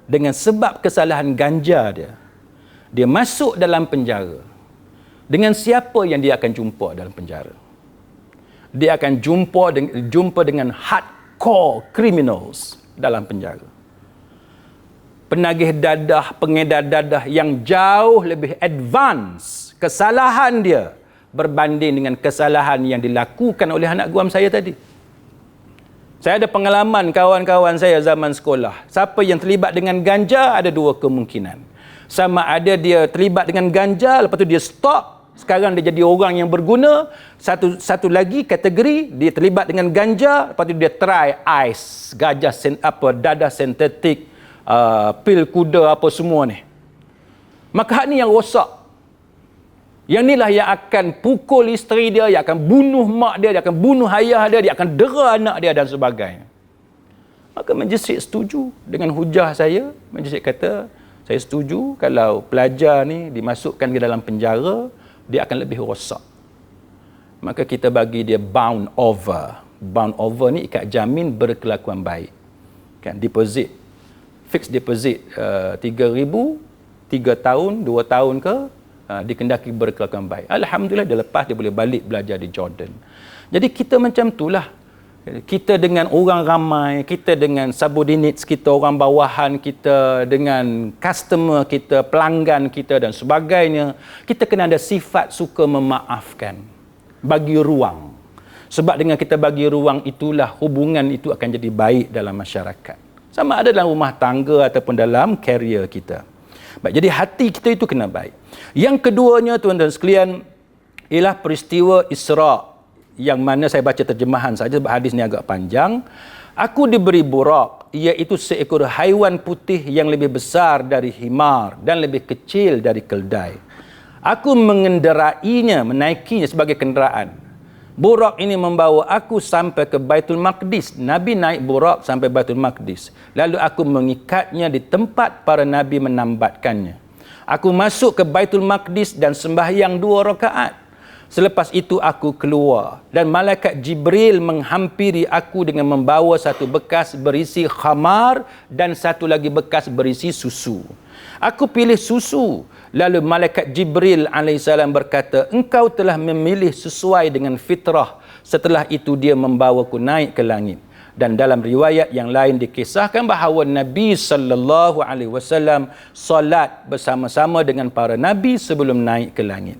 dengan sebab kesalahan ganja dia masuk dalam penjara, dengan siapa yang dia akan jumpa dalam penjara? Dia akan jumpa dengan hardcore criminals dalam penjara. Penagih dadah, pengedar dadah yang jauh lebih advance kesalahan dia berbanding dengan kesalahan yang dilakukan oleh anak guam saya tadi. Saya ada pengalaman kawan-kawan saya zaman sekolah. Siapa yang terlibat dengan ganja, ada dua kemungkinan. Sama ada dia terlibat dengan ganja, lepas tu dia stop, sekarang dia jadi orang yang berguna. Satu lagi kategori, dia terlibat dengan ganja, lepas tu dia try ais, dadah sintetik, pil kuda apa semua ni. Maka hak ni yang rosak. Yang inilah yang akan pukul isteri dia, yang akan bunuh mak dia akan bunuh ayah dia akan dera anak dia dan sebagainya. Maka magistrate setuju dengan hujah saya. Magistrate kata, saya setuju kalau pelajar ni dimasukkan ke dalam penjara, dia akan lebih rosak. Maka kita bagi dia bound over. Bound over ni ikat jamin berkelakuan baik. Kan, deposit. Fixed deposit 3,000, 3 tahun, 2 tahun ke, dikendaki berkelakuan baik. Alhamdulillah dia lepas, dia boleh balik belajar di Jordan. Jadi kita macam itulah. Kita dengan orang ramai, kita dengan subordinates kita, orang bawahan kita, dengan customer kita, pelanggan kita dan sebagainya, kita kena ada sifat suka memaafkan. Bagi ruang. Sebab dengan kita bagi ruang itulah hubungan itu akan jadi baik dalam masyarakat. Sama ada dalam rumah tangga ataupun dalam karier kita. Baik, jadi hati kita itu kena baik. Yang keduanya, tuan-tuan sekalian, ialah peristiwa Isra', yang mana saya baca terjemahan saja sebab hadis ni agak panjang. Aku diberi burak, iaitu seekor haiwan putih yang lebih besar dari himar dan lebih kecil dari keldai. Aku mengenderainya, menaikinya sebagai kenderaan. Burak ini membawa aku sampai ke Baitul Maqdis. Nabi naik burak sampai Baitul Maqdis. Lalu aku mengikatnya di tempat para Nabi menambatkannya. Aku masuk ke Baitul Maqdis dan sembahyang 2 rakaat. Selepas itu aku keluar dan malaikat Jibril menghampiri aku dengan membawa satu bekas berisi khamar dan satu lagi bekas berisi susu. Aku pilih susu. Lalu malaikat Jibril AS berkata, engkau telah memilih sesuai dengan fitrah Setelah itu dia membawaku naik ke langit. Dan dalam riwayat yang lain dikisahkan bahawa Nabi sallallahu alaihi wasallam solat bersama-sama dengan para nabi sebelum naik ke langit.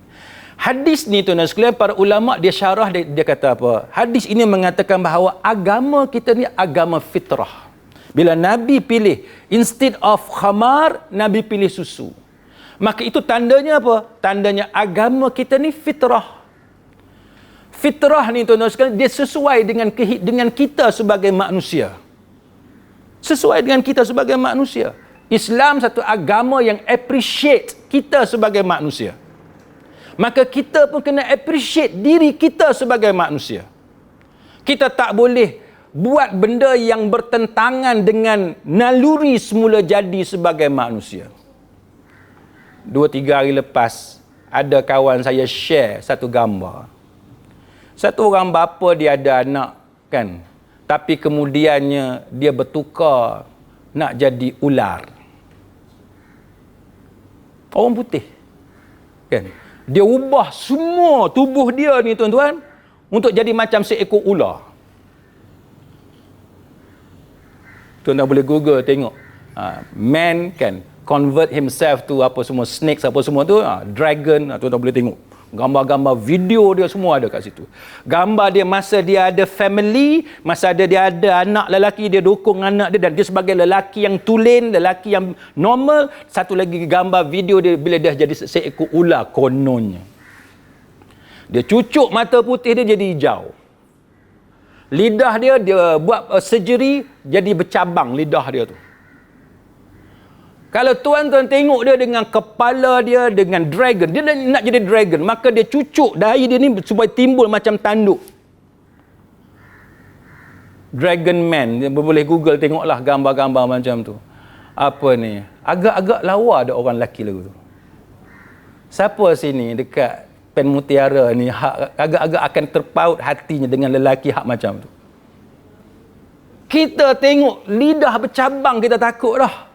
Hadis ni tuan-tuan sekalian, para ulama dia syarah, dia kata apa? Hadis ini mengatakan bahawa agama kita ni agama fitrah. Bila Nabi pilih instead of khamar, Nabi pilih susu. Maka itu tandanya apa? Tandanya agama kita ni fitrah. Fitrah ni tuan-tuan sekalian, dia sesuai dengan kita sebagai manusia. Sesuai dengan kita sebagai manusia. Islam satu agama yang appreciate kita sebagai manusia. Maka kita pun kena appreciate diri kita sebagai manusia. Kita tak boleh buat benda yang bertentangan dengan naluri semula jadi sebagai manusia. 2-3 hari lepas, ada kawan saya share satu gambar. Satu orang bapa dia ada anak kan, tapi kemudiannya dia bertukar nak jadi ular. Orang putih kan, dia ubah semua tubuh dia ni tuan-tuan untuk jadi macam seekor ular. Tuan-tuan boleh Google tengok, man kan convert himself to apa semua, snakes apa semua tu, dragon, tuan-tuan boleh tengok. Gambar-gambar video dia semua ada kat situ. Gambar dia masa dia ada family, masa dia ada anak lelaki, dia dukung anak dia, dan dia sebagai lelaki yang tulen, lelaki yang normal. Satu lagi gambar video dia bila dia jadi seekor ular kononnya. Dia cucuk mata putih dia jadi hijau. Lidah dia buat surgery jadi bercabang lidah dia tu. Kalau tuan-tuan tengok dia dengan kepala dia, dengan dragon, dia nak jadi dragon, maka dia cucuk dahi dia ni supaya timbul macam tanduk. Dragon Man, dia boleh Google tengoklah gambar-gambar macam tu. Apa ni? Agak-agak lawa ada orang lelaki lagu tu. Siapa sini dekat Pen Mutiara ni agak-agak akan terpaut hatinya dengan lelaki hak macam tu? Kita tengok lidah bercabang, kita takut dah.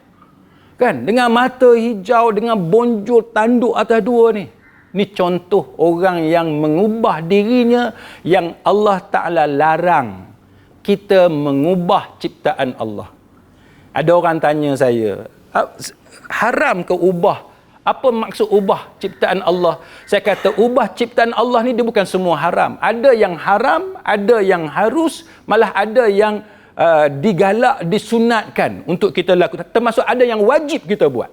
Kan, dengan mata hijau, dengan bonjol tanduk atas dua ni. Ni contoh orang yang mengubah dirinya, yang Allah Ta'ala larang kita mengubah ciptaan Allah. Ada orang tanya saya, haram ke ubah? Apa maksud ubah ciptaan Allah? Saya kata ubah ciptaan Allah ni dia bukan semua haram. Ada yang haram, ada yang harus, malah ada yang digalak, disunatkan untuk kita lakukan. Termasuk ada yang wajib kita buat.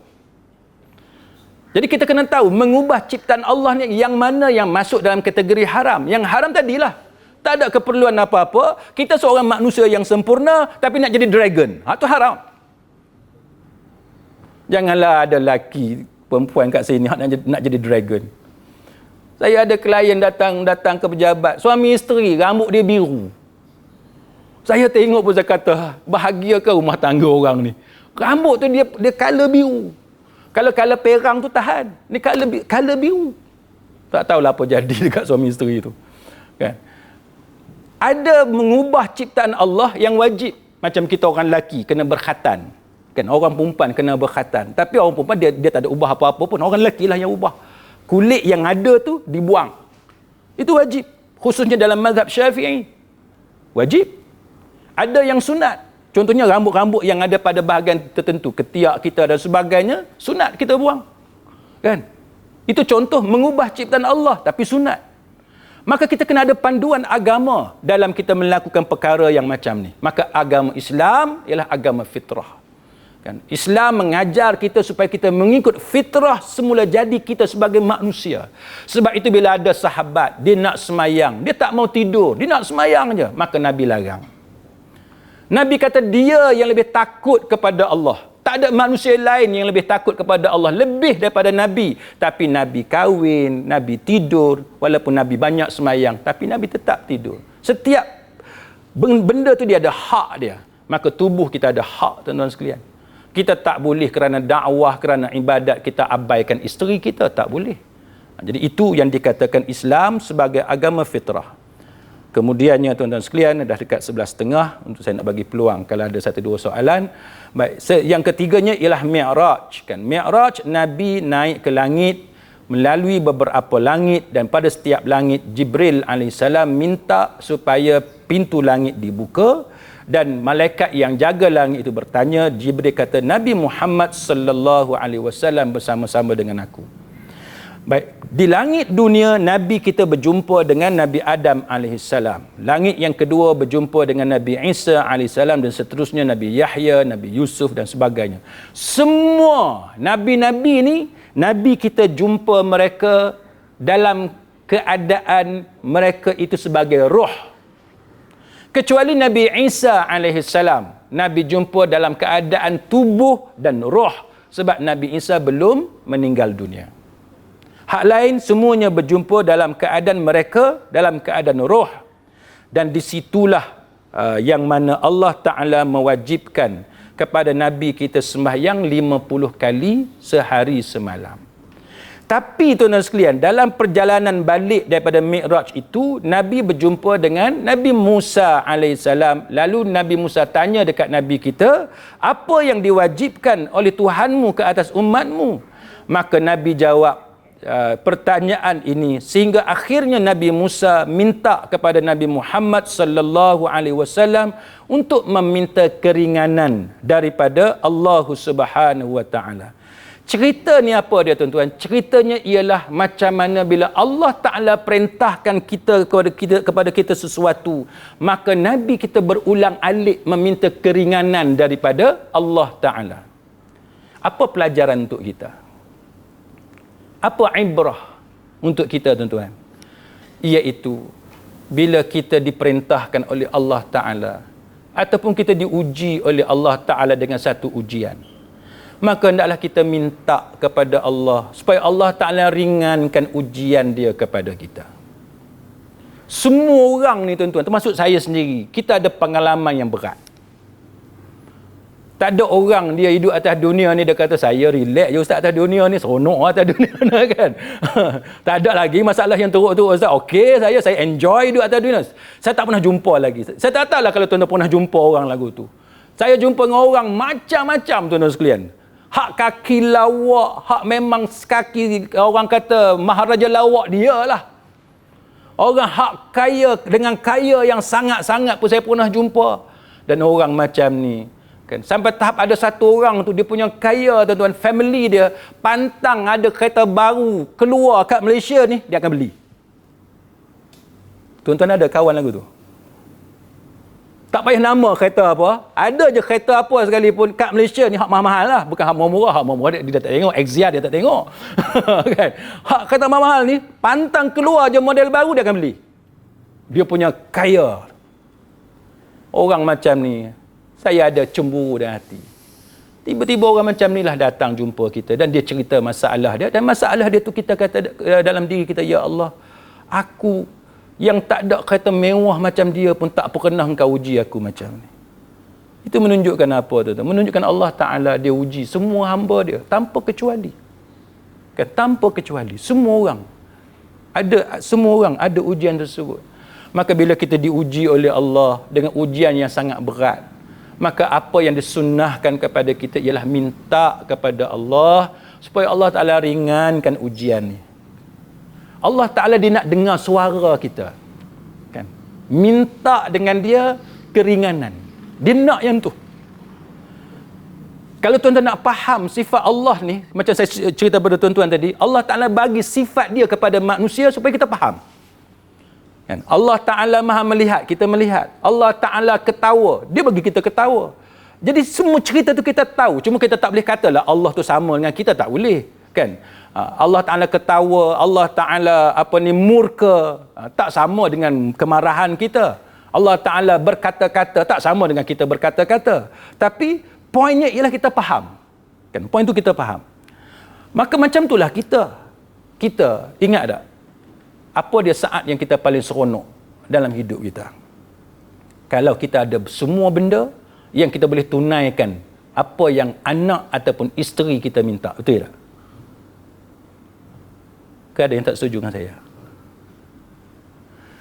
Jadi kita kena tahu mengubah ciptaan Allah ni yang mana yang masuk dalam kategori haram. Yang haram tadilah, tak ada keperluan apa-apa. Kita seorang manusia yang sempurna tapi nak jadi dragon. Itu haram. Janganlah ada lelaki perempuan kat sini nak jadi dragon. Saya ada klien datang ke pejabat, suami isteri, rambut dia biru. Saya tengok pun saya kata, bahagia ke rumah tangga orang ni? Rambut tu dia color biru. Kalau color perang tu tahan. Ni color biru. Tak tahulah apa jadi dekat suami isteri tu. Kan? Ada mengubah ciptaan Allah yang wajib. Macam kita orang lelaki kena berkhatan. Kan, orang perempuan kena berkhatan. Tapi orang perempuan dia tak ada ubah apa-apa pun. Orang lelaki lah yang ubah. Kulit yang ada tu dibuang. Itu wajib. Khususnya dalam mazhab Syafi'i. Wajib. Ada yang sunat. Contohnya rambut-rambut yang ada pada bahagian tertentu, ketiak kita dan sebagainya, sunat kita buang. Kan? Itu contoh mengubah ciptaan Allah tapi sunat. Maka kita kena ada panduan agama dalam kita melakukan perkara yang macam ni. Maka agama Islam ialah agama fitrah. Kan? Islam mengajar kita supaya kita mengikut fitrah semula jadi kita sebagai manusia. Sebab itu bila ada sahabat, dia nak semayang, dia tak mau tidur, dia nak semayang je, maka Nabi larang. Nabi kata dia yang lebih takut kepada Allah. Tak ada manusia lain yang lebih takut kepada Allah lebih daripada Nabi. Tapi Nabi kahwin, Nabi tidur, walaupun Nabi banyak semayang, tapi Nabi tetap tidur. Setiap benda tu dia ada hak dia. Maka tubuh kita ada hak, tuan-tuan sekalian. Kita tak boleh kerana dakwah, kerana ibadat kita abaikan isteri kita, tak boleh. Jadi itu yang dikatakan Islam sebagai agama fitrah. Kemudiannya tuan-tuan sekalian, dah dekat 11.30 untuk saya nak bagi peluang kalau ada 1-2 soalan. Baik, yang ketiganya ialah Mi'raj kan. Mi'raj, Nabi naik ke langit melalui beberapa langit, dan pada setiap langit Jibril alaihissalam minta supaya pintu langit dibuka, dan malaikat yang jaga langit itu bertanya. Jibril kata, Nabi Muhammad sallallahu alaihi wasallam bersama-sama dengan aku. Baik, di langit dunia Nabi kita berjumpa dengan Nabi Adam alaihissalam. Langit yang kedua berjumpa dengan Nabi Isa alaihissalam, dan seterusnya Nabi Yahya, Nabi Yusuf dan sebagainya. Semua nabi-nabi ni Nabi kita jumpa mereka dalam keadaan mereka itu sebagai roh. Kecuali Nabi Isa alaihissalam, Nabi jumpa dalam keadaan tubuh dan roh, sebab Nabi Isa belum meninggal dunia. Hak lain semuanya berjumpa dalam keadaan mereka dalam keadaan roh. Dan disitulah yang mana Allah Ta'ala mewajibkan kepada Nabi kita sembahyang 50 kali sehari semalam. Tapi tuan-tuan sekalian, dalam perjalanan balik daripada Mi'raj itu, Nabi berjumpa dengan Nabi Musa alaihissalam. Lalu Nabi Musa tanya dekat Nabi kita, apa yang diwajibkan oleh Tuhanmu ke atas umatmu? Maka Nabi jawab pertanyaan ini, sehingga akhirnya Nabi Musa minta kepada Nabi Muhammad sallallahu alaihi wasallam untuk meminta keringanan daripada Allah Subhanahu wa taala. Cerita ni apa dia tuan-tuan? Ceritanya ialah macam mana bila Allah Taala perintahkan kepada kita sesuatu, maka Nabi kita berulang-alik meminta keringanan daripada Allah Taala. Apa pelajaran untuk kita? Apa ibrah untuk kita tuan-tuan? Iaitu bila kita diperintahkan oleh Allah Ta'ala ataupun kita diuji oleh Allah Ta'ala dengan satu ujian, maka hendaklah kita minta kepada Allah supaya Allah Ta'ala ringankan ujian dia kepada kita. Semua orang ni tuan-tuan, termasuk saya sendiri, kita ada pengalaman yang berat. Tak ada orang dia hidup atas dunia ni dia kata saya relax je ustaz atas dunia ni, seronok atas dunia ni kan. Tak ada lagi masalah yang teruk-teruk ustaz. Okey, saya enjoy hidup atas dunia. Saya tak pernah jumpa lagi. Saya tak tahulah kalau tuan-tuan pernah jumpa orang lagu tu. Saya jumpa dengan orang macam-macam tuan-tuan sekalian. Hak kaki lawak, hak memang kaki orang kata maharaja lawak dia lah. Orang hak kaya dengan kaya yang sangat-sangat pun saya pernah jumpa. Dan orang macam ni kan, sampai tahap ada satu orang tu dia punya kaya tuan-tuan, family dia pantang ada kereta baru keluar kat Malaysia ni dia akan beli. Tuan-tuan ada kawan lagu tu? Tak payah nama kereta apa, ada je kereta apa sekalipun kat Malaysia ni hak mahal-mahal lah, bukan hak murah dia tak tengok, Exia dia tak tengok. Kan? Hak kereta mahal ni pantang keluar je model baru dia akan beli. Dia punya kaya. Orang macam ni saya ada cemburu dalam hati. Tiba-tiba orang macam ni lah datang jumpa kita dan dia cerita masalah dia, dan masalah dia tu kita kata dalam diri kita, ya Allah, aku yang tak ada kereta mewah macam dia pun tak pernah engkau uji aku macam ni. Itu menunjukkan apa tu? Menunjukkan Allah Ta'ala dia uji semua hamba dia tanpa kecuali. Kan, tanpa kecuali. Semua orang ada ujian tersebut. Maka bila kita diuji oleh Allah dengan ujian yang sangat berat, maka apa yang disunnahkan kepada kita ialah minta kepada Allah supaya Allah Ta'ala ringankan ujian ni. Allah Ta'ala dia nak dengar suara kita. Kan? Minta dengan dia keringanan. Dia nak yang tu. Kalau tuan-tuan nak faham sifat Allah ni, macam saya cerita pada tuan-tuan tadi, Allah Ta'ala bagi sifat dia kepada manusia supaya kita faham. Kan? Allah Ta'ala maha melihat, kita melihat. Allah Ta'ala ketawa, dia bagi kita ketawa. Jadi semua cerita tu kita tahu. Cuma kita tak boleh katalah Allah tu sama dengan kita, tak boleh. Kan? Allah Ta'ala ketawa, Allah Ta'ala murka, tak sama dengan kemarahan kita. Allah Ta'ala berkata-kata, tak sama dengan kita berkata-kata. Tapi poinnya ialah kita faham. Kan? Poin tu kita faham. Maka macam itulah kita ingat tak? Apa dia saat yang kita paling seronok dalam hidup kita? Kalau kita ada semua benda yang kita boleh tunaikan apa yang anak ataupun isteri kita minta. Betul tak? Ke ada yang tak setuju dengan saya?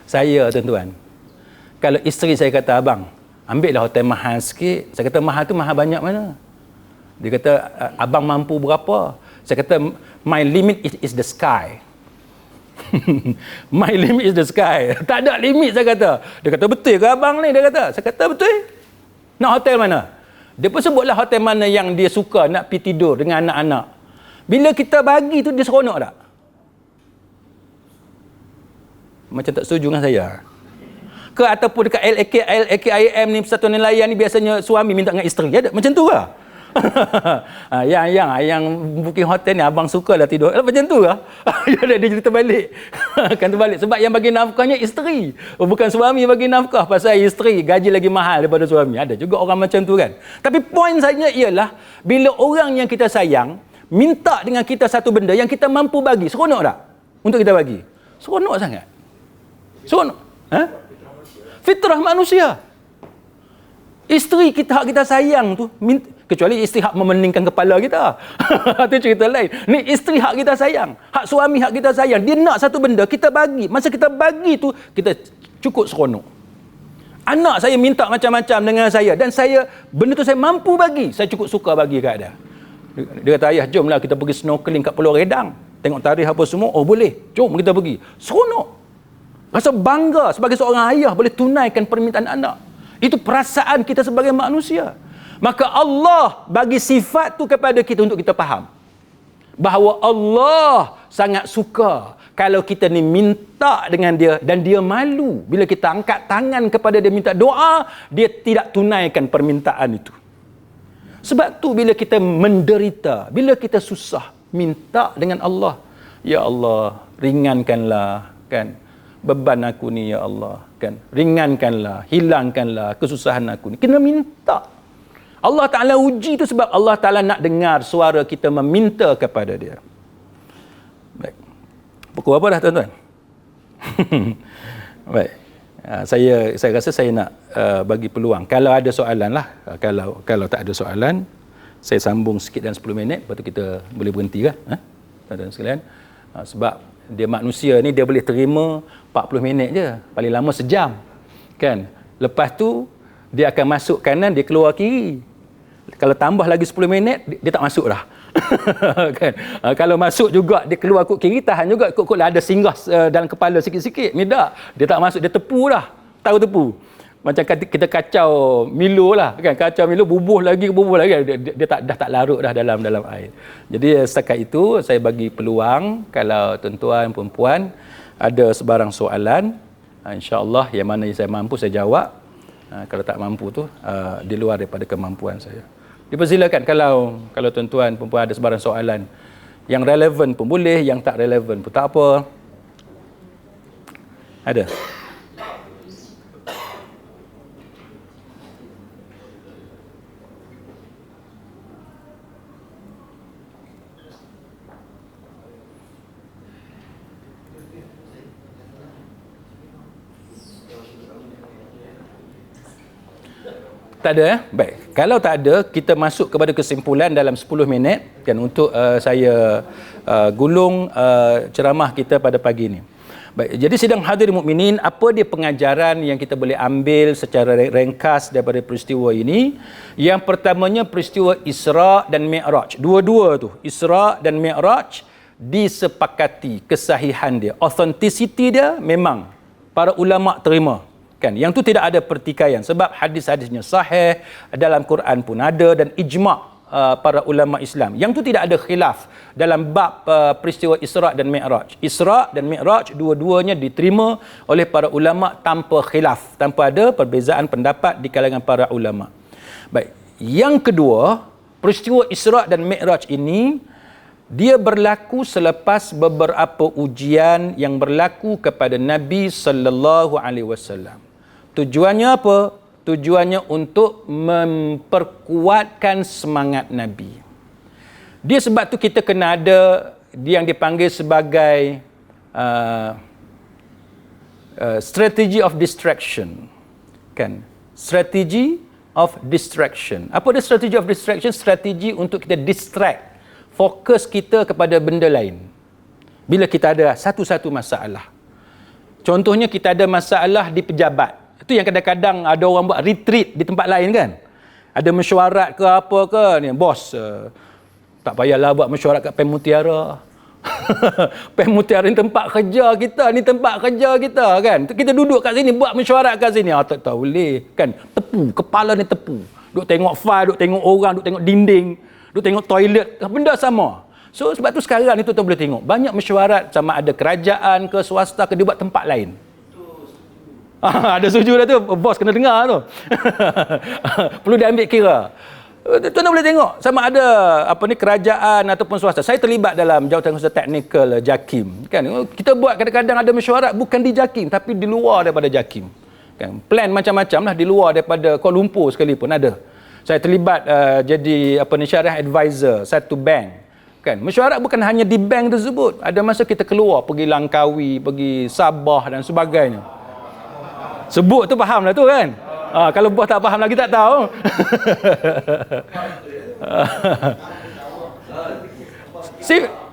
Saya tuan-tuan, kalau isteri saya kata, abang, ambil lah hotel mahal sikit. Saya kata, mahal tu mahal banyak mana? Dia kata, abang mampu berapa? Saya kata, my limit is the sky. My limit is the sky. Tak ada limit, saya kata. Dia kata, betul ke abang ni? Dia kata. Saya kata, betul. Nak hotel mana? Dia pun sebutlah hotel mana yang dia suka nak pergi tidur dengan anak-anak. Bila kita bagi tu, dia seronok tak? Macam tak setuju dengan saya. Ke ataupun dekat LAKIM ni, Persatuan Nelayan ni, biasanya suami minta dengan isteri. Ada macam tu ke? yang booking hotel ni abang suka lah tidur. Macam tu ke? Dia cerita balik. Kan terbalik. Sebab yang bagi nafkahnya isteri. Bukan suami bagi nafkah. Pasal isteri gaji lagi mahal daripada suami. Ada juga orang macam tu kan. Tapi poin saya ialah, bila orang yang kita sayang minta dengan kita satu benda yang kita mampu bagi, seronok tak? Untuk kita bagi. Seronok sangat. Seronok. Fitrah manusia. Isteri kita, hak kita sayang tu, kecuali isteri hak memeningkan kepala kita. Itu cerita lain. Ni isteri hak kita sayang. Hak suami hak kita sayang. Dia nak satu benda, kita bagi. Masa kita bagi tu, kita cukup seronok. Anak saya minta macam-macam dengan saya. Dan saya, benda tu saya mampu bagi. Saya cukup suka bagi kat dia. Dia kata, ayah, jomlah kita pergi snorkeling kat Pulau Redang. Tengok tarikh apa semua. Oh, boleh. Jom kita pergi. Seronok. Rasa bangga sebagai seorang ayah boleh tunaikan permintaan anak. Itu perasaan kita sebagai manusia. Maka Allah bagi sifat tu kepada kita untuk kita faham. Bahawa Allah sangat suka kalau kita ni minta dengan dia dan dia malu. Bila kita angkat tangan kepada dia minta doa, dia tidak tunaikan permintaan itu. Sebab tu bila kita menderita, bila kita susah, minta dengan Allah. Ya Allah, ringankanlah kan beban aku ni ya Allah kan. Ringankanlah, hilangkanlah kesusahan aku ni. Kena minta. Allah Ta'ala uji tu sebab Allah Ta'ala nak dengar suara kita meminta kepada dia. Baik. Pukul apa dah tuan-tuan? Baik. Saya rasa saya nak bagi peluang. Kalau ada soalan lah. Kalau tak ada soalan, saya sambung sikit dalam 10 minit. Lepas tu kita boleh berhenti kan? Tuan-tuan sekalian. Sebab dia manusia ni dia boleh terima 40 minit je, paling lama sejam kan. Lepas tu dia akan masuk kanan, dia keluar kiri. Kalau tambah lagi 10 minit dia tak masuk dah. Kan. Kalau masuk juga dia keluar kot kiri, tahan juga kot lah ada singgah dalam kepala sikit-sikit. Ni tak, dia tak masuk, dia tepu dah. Tahu tepu. Macam kita kacau Milo lah kan, kacau Milo bubuh lagi dia dah tak larut dah dalam air. Jadi setakat itu saya bagi peluang kalau tuan-tuan puan-puan ada sebarang soalan, insya-Allah yang mana saya mampu saya jawab. Kalau tak mampu tu di luar daripada kemampuan saya. Dipersilakan kalau tuan-tuan puan-puan ada sebarang soalan yang relevan pun boleh, yang tak relevan pun tak apa. Ada. Tak ada Baik. Kalau tak ada, kita masuk kepada kesimpulan dalam 10 minit kan untuk saya gulung ceramah kita pada pagi ini. Baik. Jadi sidang hadirin mukminin, apa dia pengajaran yang kita boleh ambil secara ringkas daripada peristiwa ini? Yang pertamanya peristiwa Isra dan Mi'raj. Dua-dua tu, Isra dan Mi'raj disepakati kesahihan dia. Authenticity dia memang para ulama terima. Kan, yang tu tidak ada pertikaian sebab hadis-hadisnya sahih, dalam Quran pun ada dan ijma' para ulama Islam. Yang tu tidak ada khilaf dalam bab peristiwa Isra dan Mi'raj. Isra dan Mi'raj dua-duanya diterima oleh para ulama tanpa khilaf, tanpa ada perbezaan pendapat di kalangan para ulama. Baik, yang kedua, peristiwa Isra dan Mi'raj ini dia berlaku selepas beberapa ujian yang berlaku kepada Nabi sallallahu alaihi wasallam. Tujuannya apa? Tujuannya untuk memperkuatkan semangat Nabi. Dia sebab tu kita kena ada yang dipanggil sebagai strategy of distraction. Kan? Strategy of distraction. Apa dia strategy of distraction? Strategi untuk kita distract. Fokus kita kepada benda lain. Bila kita ada satu-satu masalah. Contohnya kita ada masalah di pejabat. Itu yang kadang-kadang ada orang buat retreat di tempat lain kan. Ada mesyuarat ke apa ke ni, bos Tak payahlah buat mesyuarat kat Pem Mutiara. Pem Mutiara ni tempat kerja kita, kan. Kita duduk kat sini buat mesyuarat kat sini. Tak boleh, kan. Tepu, kepala ni tepu. Duk tengok file, duk tengok orang, duk tengok dinding, duk tengok toilet, benda sama. So sebab tu sekarang ni tuan boleh tengok banyak mesyuarat sama ada kerajaan ke swasta ke dia buat tempat lain. Ada setuju dah tu, bos kena dengar tu. Perlu diambil kira. Tuan boleh tengok sama ada kerajaan ataupun swasta. Saya terlibat dalam Jawatankuasa Teknikal JAKIM, kan. Kita buat kadang-kadang ada mesyuarat bukan di JAKIM tapi di luar daripada JAKIM, kan. Plan macam-macam lah di luar daripada Kuala Lumpur sekalipun ada. Saya terlibat jadi syariah advisor satu bank, kan. Mesyuarat bukan hanya di bank tersebut. Ada masa kita keluar pergi Langkawi, pergi Sabah dan sebagainya. Sebut tu faham lah tu, kan. Kalau bos tak faham lagi tak tahu.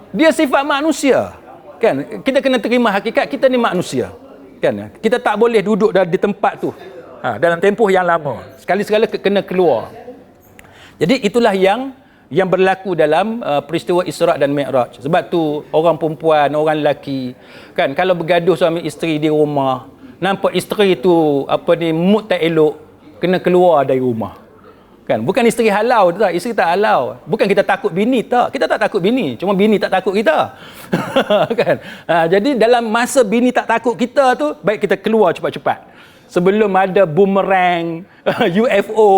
Dia sifat manusia, kan. Kita kena terima hakikat kita ni manusia, kan. Kita tak boleh duduk di tempat tu dalam tempoh yang lama. Sekali-sekala kena keluar. Jadi itulah yang berlaku dalam peristiwa Isra' dan Mi'raj. Sebab tu orang perempuan, orang lelaki, kan, kalau bergaduh suami isteri di rumah, nampak isteri tu mood tak elok, kena keluar dari rumah, kan. Bukan isteri halau tu tak, isteri tak halau. Bukan kita takut bini, tak. Kita tak takut bini, cuma bini tak takut kita. Kan. Jadi dalam masa bini tak takut kita tu, baik kita keluar cepat-cepat. Sebelum ada boomerang, UFO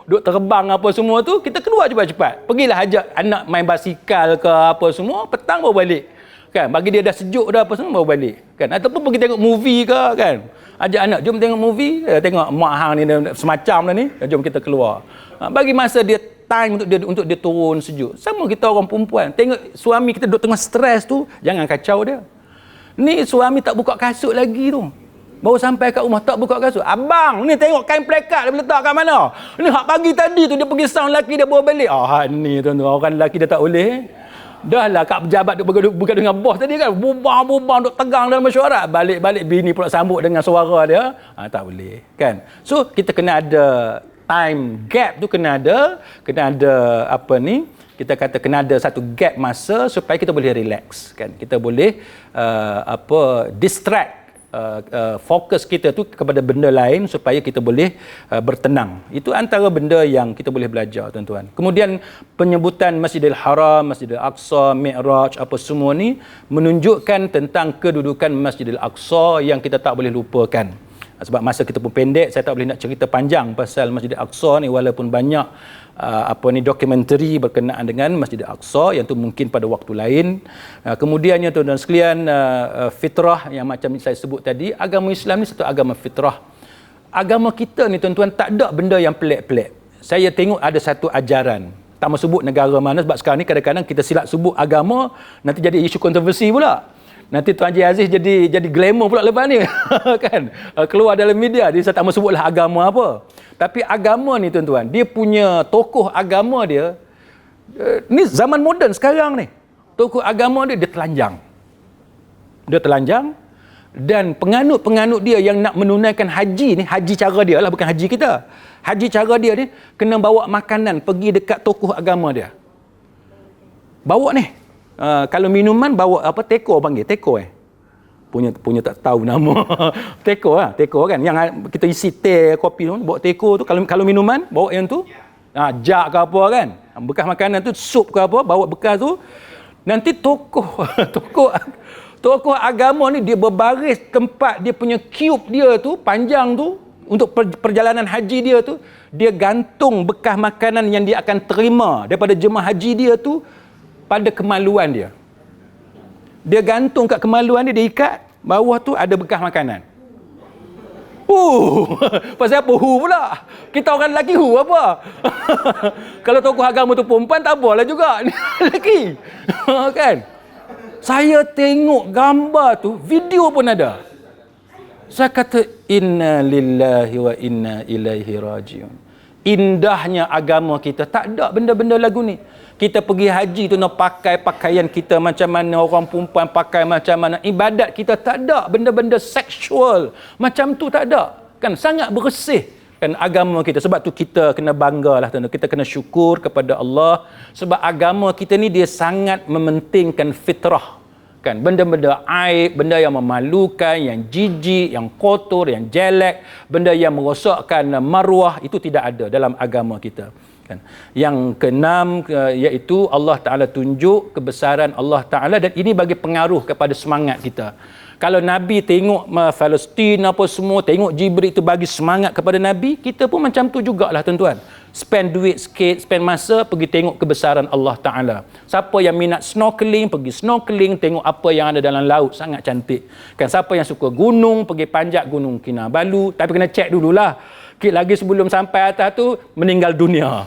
duk terbang apa semua tu, kita keluar cepat-cepat. Pergilah ajak anak main basikal ke apa semua, petang baru balik. Kan, bagi dia dah sejuk dah apa semua baru balik, kan. Ataupun pergi tengok movie ke, kan. Ajak anak, jom tengok movie, tengok mak hang ni semacam dah ni, jom kita keluar. Bagi masa dia time untuk dia turun sejuk. Sama kita orang perempuan, tengok suami kita duduk tengah stres tu, jangan kacau dia. Ni suami tak buka kasut lagi tu. Baru sampai kat rumah tak buka kasut. Abang, ni tengok kain plekat dia letak kat mana? Ni hak pagi tadi tu dia pergi sound lelaki dia bawa balik. Ni tuan-tuan, orang lelaki dia tak boleh. Dah lah kat pejabat duk bergaduh dengan bos tadi, kan. Bubang duk tegang dalam mesyuarat. Balik-balik bini pula sambut dengan suara dia. Tak boleh, kan. So kita kena ada time gap tu, kena ada kita kata kena ada satu gap masa supaya kita boleh relax, kan. Kita boleh distract fokus kita tu kepada benda lain supaya kita boleh bertenang. Itu antara benda yang kita boleh belajar, tuan-tuan. Kemudian penyebutan Masjidil Haram, Masjidil Aqsa, Mi'raj, apa semua ni menunjukkan tentang kedudukan Masjidil Aqsa yang kita tak boleh lupakan. Sebab masa kita pun pendek, saya tak boleh nak cerita panjang pasal Masjidil Aqsa ni, walaupun banyak dokumentari berkenaan dengan Masjidil Aqsa yang tu mungkin pada waktu lain. Kemudiannya tuan-tuan sekalian, fitrah yang macam saya sebut tadi, agama Islam ni satu agama fitrah. Agama kita ni tuan-tuan tak ada benda yang pelik-pelik. Saya tengok ada satu ajaran, tak mau sebut negara mana sebab sekarang ni kadang-kadang kita silap sebut agama, nanti jadi isu kontroversi pula. Nanti Tuan Haji Aziz jadi glamour pula lepas ni. Kan? Keluar dalam media, dia tak mau sebutlah agama apa. Tapi agama ni tuan-tuan, dia punya tokoh agama dia, ni zaman moden sekarang ni, tokoh agama dia telanjang. Dia telanjang, dan penganut-penganut dia yang nak menunaikan haji ni, haji cara dia lah, bukan haji kita. Haji cara dia ni, kena bawa makanan pergi dekat tokoh agama dia. Bawa ni. Kalau minuman bawa teko panggil, teko punya tak tahu nama. Teko kan, yang kita isi teh, kopi tu, bawa teko tu. Kalau minuman bawa yang tu, jak ke apa kan, bekas makanan tu, sup ke apa, bawa bekas tu. Nanti tokoh agama ni dia berbaris tempat dia punya cube dia tu panjang tu untuk perjalanan haji dia tu, dia gantung bekas makanan yang dia akan terima daripada jemaah haji dia tu pada kemaluan dia. Dia gantung kat kemaluan dia, dia ikat, bawah tu ada bekas makanan. Pasal apa pula? Kita orang lelaki apa? Kalau tokoh agama tu perempuan tak apalah juga. Ni lelaki. Kan? Saya tengok gambar tu, video pun ada. Saya kata inna lillahi wa inna ilaihi rajiun. Indahnya agama kita, tak ada benda-benda lagu ni. Kita pergi haji tu nak pakai pakaian kita macam mana, orang perempuan pakai macam mana, ibadat kita tak ada benda-benda seksual macam tu, tak ada, kan. Sangat bersih, kan agama kita. Sebab tu kita kena banggalah tuan-tuan, kita kena syukur kepada Allah sebab agama kita ni dia sangat mementingkan fitrah, kan, benda-benda aib, benda yang memalukan, yang jijik, yang kotor, yang jelek, benda yang merosakkan maruah, itu tidak ada dalam agama kita, kan. Yang keenam iaitu Allah Taala tunjuk kebesaran Allah Taala, dan ini bagi pengaruh kepada semangat kita. Kalau Nabi tengok Palestin apa semua, tengok Jibril itu bagi semangat kepada Nabi, kita pun macam tu jugalah tuan-tuan. Spend duit sikit, spend masa pergi tengok kebesaran Allah Ta'ala. Siapa yang minat snorkeling, pergi snorkeling, tengok apa yang ada dalam laut, sangat cantik. Kan, siapa yang suka gunung, pergi panjat Gunung Kinabalu, tapi kena check dululah. Sikit lagi sebelum sampai atas tu meninggal dunia.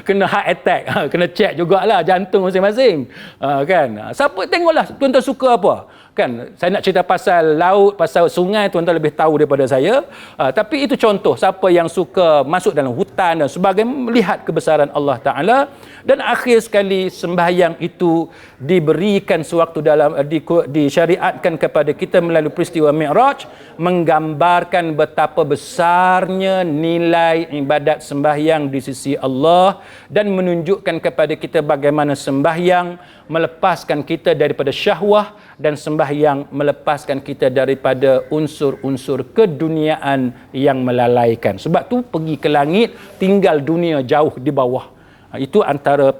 Kena heart attack, kena check jugalah jantung masing-masing. Kan? Siapa tengoklah tuan-tuan suka apa? Kan, saya nak cerita pasal laut, pasal sungai, tuan-tuan lebih tahu daripada saya. Tapi itu contoh siapa yang suka masuk dalam hutan dan sebagainya, melihat kebesaran Allah Ta'ala. Dan akhir sekali sembahyang itu diberikan sewaktu dalam disyariatkan kepada kita melalui peristiwa Mi'raj, menggambarkan betapa besarnya nilai ibadat sembahyang di sisi Allah, dan menunjukkan kepada kita bagaimana sembahyang melepaskan kita daripada syahwah, dan sembahyang melepaskan kita daripada unsur-unsur keduniaan yang melalaikan. Sebab tu pergi ke langit, tinggal dunia jauh di bawah. Itu antara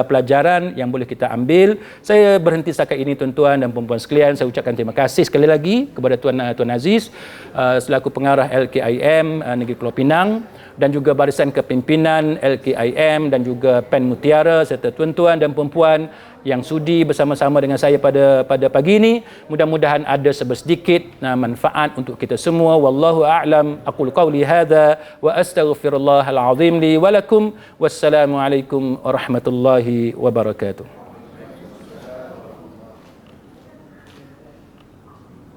pelajaran yang boleh kita ambil. Saya berhenti setakat ini tuan-tuan dan puan-puan sekalian. Saya ucapkan terima kasih sekali lagi kepada Tuan Aziz selaku pengarah LKIM Negeri Pulau Pinang, dan juga barisan kepimpinan LKIM dan juga PEN Mutiara, serta tuan-tuan dan puan-puan yang sudi bersama-sama dengan saya pada pagi ini. Mudah-mudahan ada sebersedikit manfaat untuk kita semua. Wallahu a'lam. Aqulu qawli hadza wa astaghfirullahal azim li wa lakum. Wassalamu alaikum warahmatullahi wabarakatuh.